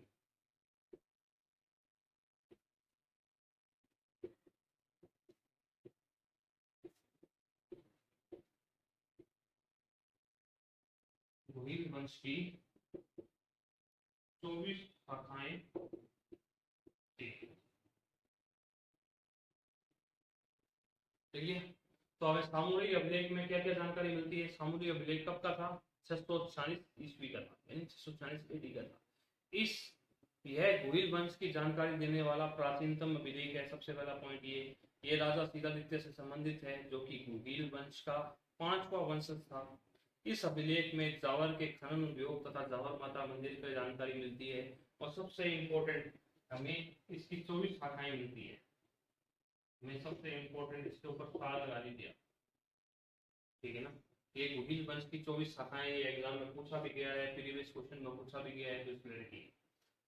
कुहील वंश की 24 शाखाएं थी। ठीक है, तो अब सामूहिक अभिलेख में क्या क्या जानकारी मिलती है। सामूहिक अभिलेख कब का था? 646 ईस्वी का था, यानी 646 एडी का था। इस यह गुहिल वंश की जानकारी देने वाला प्राचीनतम अभिलेख है। सबसे पहला पॉइंट ये राजा सीतादित्य से संबंधित है, जो कि गुहिल वंश का 5वां वंशज था। इस अभिलेख में जावर के खनन उद्योग तथा जावर माता मंदिर की जानकारी मिलती है, और सबसे इंपॉर्टेंट हमें इसकी 24 शाखाएं मिलती है। मैं सबसे इंपॉर्टेंट इसके ऊपर तार लगा लीजिए, ठीक है ना। ये गुहिल वंश की 24 शाखाएं, ये एग्जाम में पूछा भी गया है, प्रीवियस क्वेश्चन में पूछा भी गया है, तो इसमें रखिए।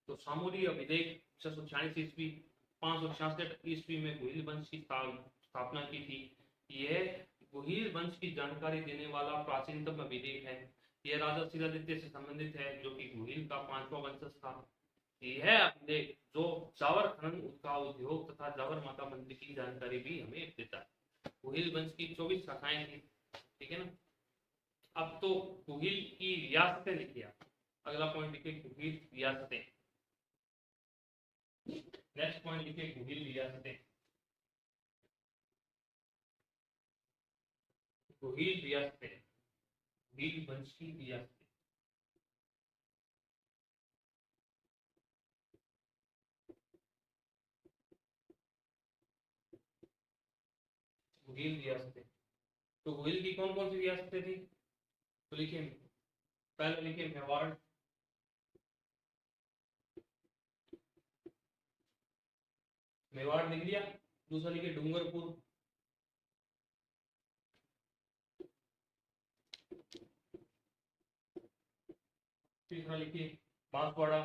तो सामूहिक अभिलेख 646 ईस्वी, 566 ईस्वी में गुहिल वंश की स्थापना की थी। यह गुहिल वंश की जानकारी देने वाला प्राचीनतम अभिलेख है। यह राजा सीतादित्य से संबंधित है, जो कि गुहिल का 5वां वंशज था। यह अभिलेख जो जावर खनन का उद्योग तथा जावर माता मंदिर की जानकारी भी हमें देता है। गुहिल वंश की 24 शाखाएं थी, ठीक है ना। अब तो गुहिल की रियासतें लिखिए। अगला पॉइंट लिखिए गुहिल रियासतें। नेक्स्ट पॉइंट लिखिए गुहिल रियासतें। गुहिल रियासतें, गुहिल वंश की रियासतें। गुहिल रियासतें, तो गुहिल की कौन कौन सी रियासतें थी? तो लिखिए, पहले लिखिए मेवाड़, मेवाड़ लिख लिया। दूसरा लिखिए डूंगरपुर, तीसरा लिखिए बांसवाड़ा,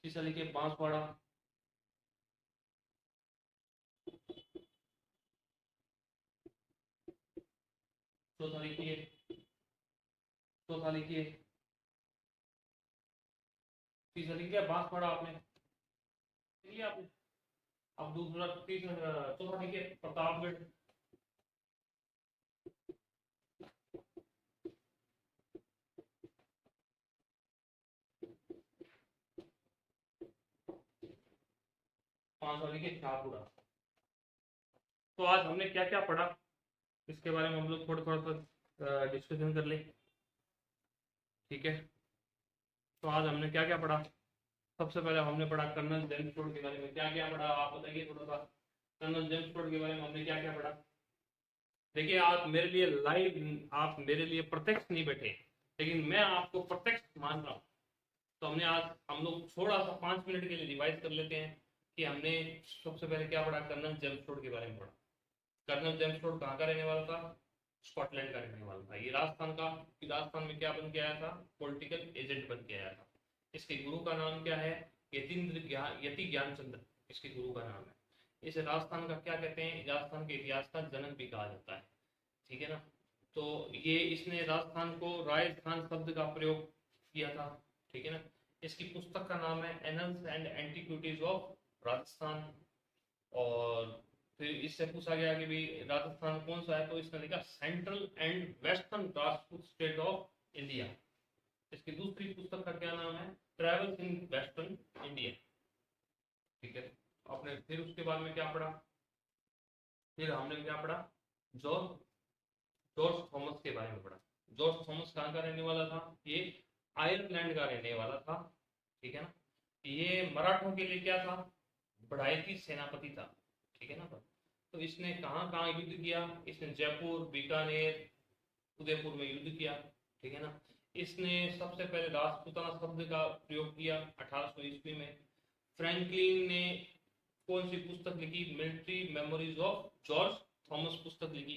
तीसरा लिखिए बांसवाड़ा, चौथा लिखिए, चौथा लिखिए, तीसरा लिख लिया बांसवाड़ा आपने, लिखिए आपने। अब दूसरा तीसरा चौथा लिखिए प्रतापगढ़, पांचवा लिखिए शाहपुरा। तो आज हमने क्या क्या पढ़ा, इसके बारे में हम लोग थोड़ा थोड़ा सा डिस्कशन कर ले, ठीक है। तो आज हमने क्या क्या पढ़ा। सबसे पहले हमने पढ़ा कर्नल जेम्स टोड के बारे में। क्या क्या पढ़ा आप बताइए थोड़ा सा। कर्नल जेम्स टोड के बारे में हमने क्या क्या पढ़ा। देखिए, आप मेरे लिए लाइव, आप मेरे लिए प्रत्यक्ष नहीं बैठे, लेकिन मैं आपको प्रत्यक्ष मान रहा हूँ। तो हमने आज हम लोग थोड़ा सा 5 मिनट के लिए रिवाइज कर लेते हैं कि हमने सबसे पहले क्या पढ़ा। कर्नल जेम्स टोड के बारे में पढ़ा। कर्नल जेम्स टोड कहाँ का रहने वाला था? स्कॉटलैंड का रहने वाला था। ये राजस्थान का, राजस्थान में क्या बन के आया था? पॉलिटिकल एजेंट बन के आया था। इसके गुरु का नाम क्या है? यति ज्ञानचंद्र इसके गुरु का नाम है। इसे राजस्थान का क्या कहते हैं? राजस्थान के इतिहास का जनक भी कहा जाता है, ठीक है ना। तो ये इसने राजस्थान को राजस्थान शब्द का प्रयोग किया था, ठीक है ना। इसकी पुस्तक का नाम है annuls and antiquities of Rajasthan. और फिर इससे पूछा गया कि भाई राजस्थान कौन सा है, तो इसने लिखा central and western Rajput state of India. इसकी दूसरी पुस्तक का क्या नाम है? ट्रेवल्स इन वेस्टर्न इंडिया, ठीक है। आपने फिर उसके बाद में क्या पढ़ा? फिर हमने क्या पढ़ा? जो जॉर्ज थॉमस के बारे में पढ़ा। जॉर्ज थॉमस कहाँ का रहने वाला था? ये आयरलैंड का रहने वाला था, ठीक है ना। ये मराठों के लिए क्या था? बढ़ाई सेनापति था, ठीक है ना। तो इसने कहाँ कहाँ युद्ध किया? इसने जयपुर, बीकानेर, उदयपुर में युद्ध किया, ठीक है ना। इसने सबसे पहले राजपूताना शब्द का प्रयोग किया 1800 ईस्वी में। फ्रैंकलिन ने कौन सी पुस्तक लिखी? Military memories of George Thomas पुस्तक लिखी।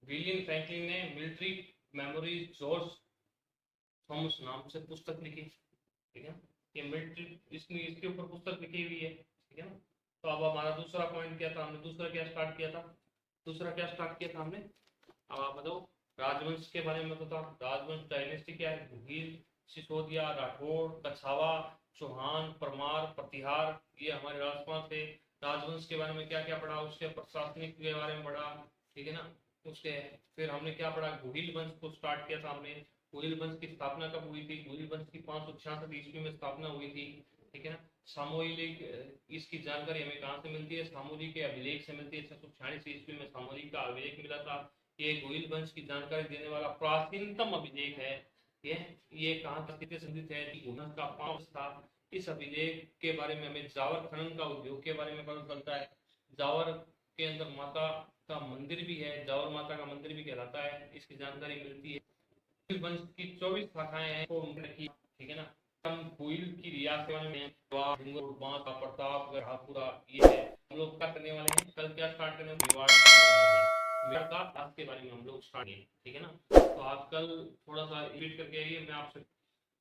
विलियम फ्रैंकलिन ने मिलिट्री मेमोरीज जॉर्ज थॉमस नाम से पुस्तक लिखी, ठीक है। ये मिलिट्री इसके ऊपर पुस्तक लिखी हुई है, ठीक है ना। तो अब हमारा दूसरा पॉइंट क्या था? हमने दूसरा क्या स्टार्ट किया था? हमने, अब आप बताओ। राजवंश के बारे में बता। राजवंश डायनेस्टी क्या है? घुघील, सिसोदिया, राठौड़, कछावा, चौहान, परमार, प्रतिहार, ये हमारे राजवंश थे। राजवंश के बारे में क्या क्या पढ़ा? उसके प्रशासनिक के बारे में पढ़ा, ठीक है ना। उसके फिर हमने क्या पढ़ा? घुघील वंश को स्टार्ट किया था हमने। घुघील वंश की स्थापना कब हुई थी? घुघील वंश की 566 ईस्वी में स्थापना हुई थी, ठीक है ना। सामूहिक इसकी जानकारी हमें कहाँ से मिलती है? सामूहिक के अभिलेख से मिलती है। 646 ईस्वी में सामूहिक का अभिलेख मिला था। ये घुइल वंश की जानकारी देने वाला प्राचीनतम अभिलेख है। ये कहाँ तक संबंधित है? वंश का 5 था। इस अभिलेख के बारे में हमें जावर खनन का उद्योग के बारे में पता चलता है। जावर के अंदर माता का मंदिर भी है, जावर माता का मंदिर भी कहलाता है, इसकी जानकारी मिलती है। वंश की 24 शाखाएं हैं, ठीक है ना। हम भूल की रियासत में का प्रताप, ये है। हम लोग क्या करने वाले हैं? कल क्या स्टार्ट करने वाले हैं? का क्लास के बारे में हम लोग स्टार्ट किए, ठीक है ना। तो आप कल थोड़ा सा रिपीट करके आइए, मैं आपसे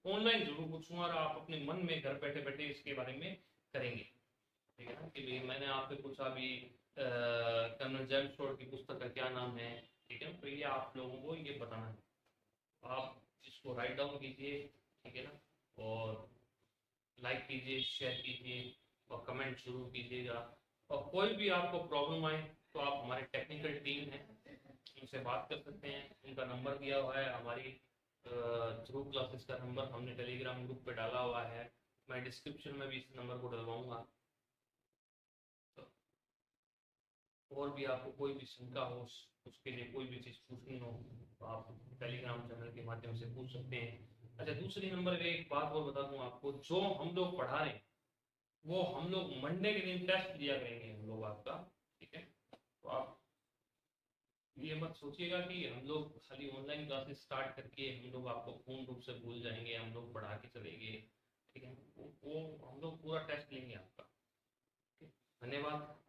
ऑनलाइन जरूर पूछूंगा और आप अपने मन में घर बैठे बैठे इसके बारे में करेंगे, ठीक है ना। कि भाई मैंने आपसे पूछा भी कर्नल जेम्स टोड की पुस्तक का क्या नाम है, ठीक है ना। तो ये आप लोगों को ये बताना है, आप इसको राइट डाउन कीजिए, ठीक है ना। और लाइक कीजिए, शेयर कीजिए और कमेंट जरूर कीजिएगा। और कोई भी आपको प्रॉब्लम आए तो आप हमारे टेक्निकल टीम है, उनसे बात कर सकते हैं। उनका नंबर दिया हुआ है, हमारी थ्रू क्लासेस का नंबर हमने टेलीग्राम ग्रुप पे डाला हुआ है। मैं डिस्क्रिप्शन में भी इस नंबर को डलवाऊंगा। तो और भी आपको कोई भी शंका हो, उसके लिए कोई भी चीज़ पूछनी हो तो आप टेलीग्राम चैनल के माध्यम से पूछ सकते हैं। अच्छा, दूसरी नंबर पे एक बात और बता दूं आपको, जो हम लोग पढ़ा रहे हैं वो हम लोग मंडे के दिन टेस्ट दिया करेंगे हम लोग आपका, ठीक है। तो आप ये मत सोचिएगा कि हम लोग खाली ऑनलाइन क्लासेस स्टार्ट करके हम लोग आपको पूर्ण रूप से भूल जाएंगे, हम लोग पढ़ा के चलेंगे, ठीक है। वो हम लोग पूरा टेस्ट लेंगे आपका। धन्यवाद।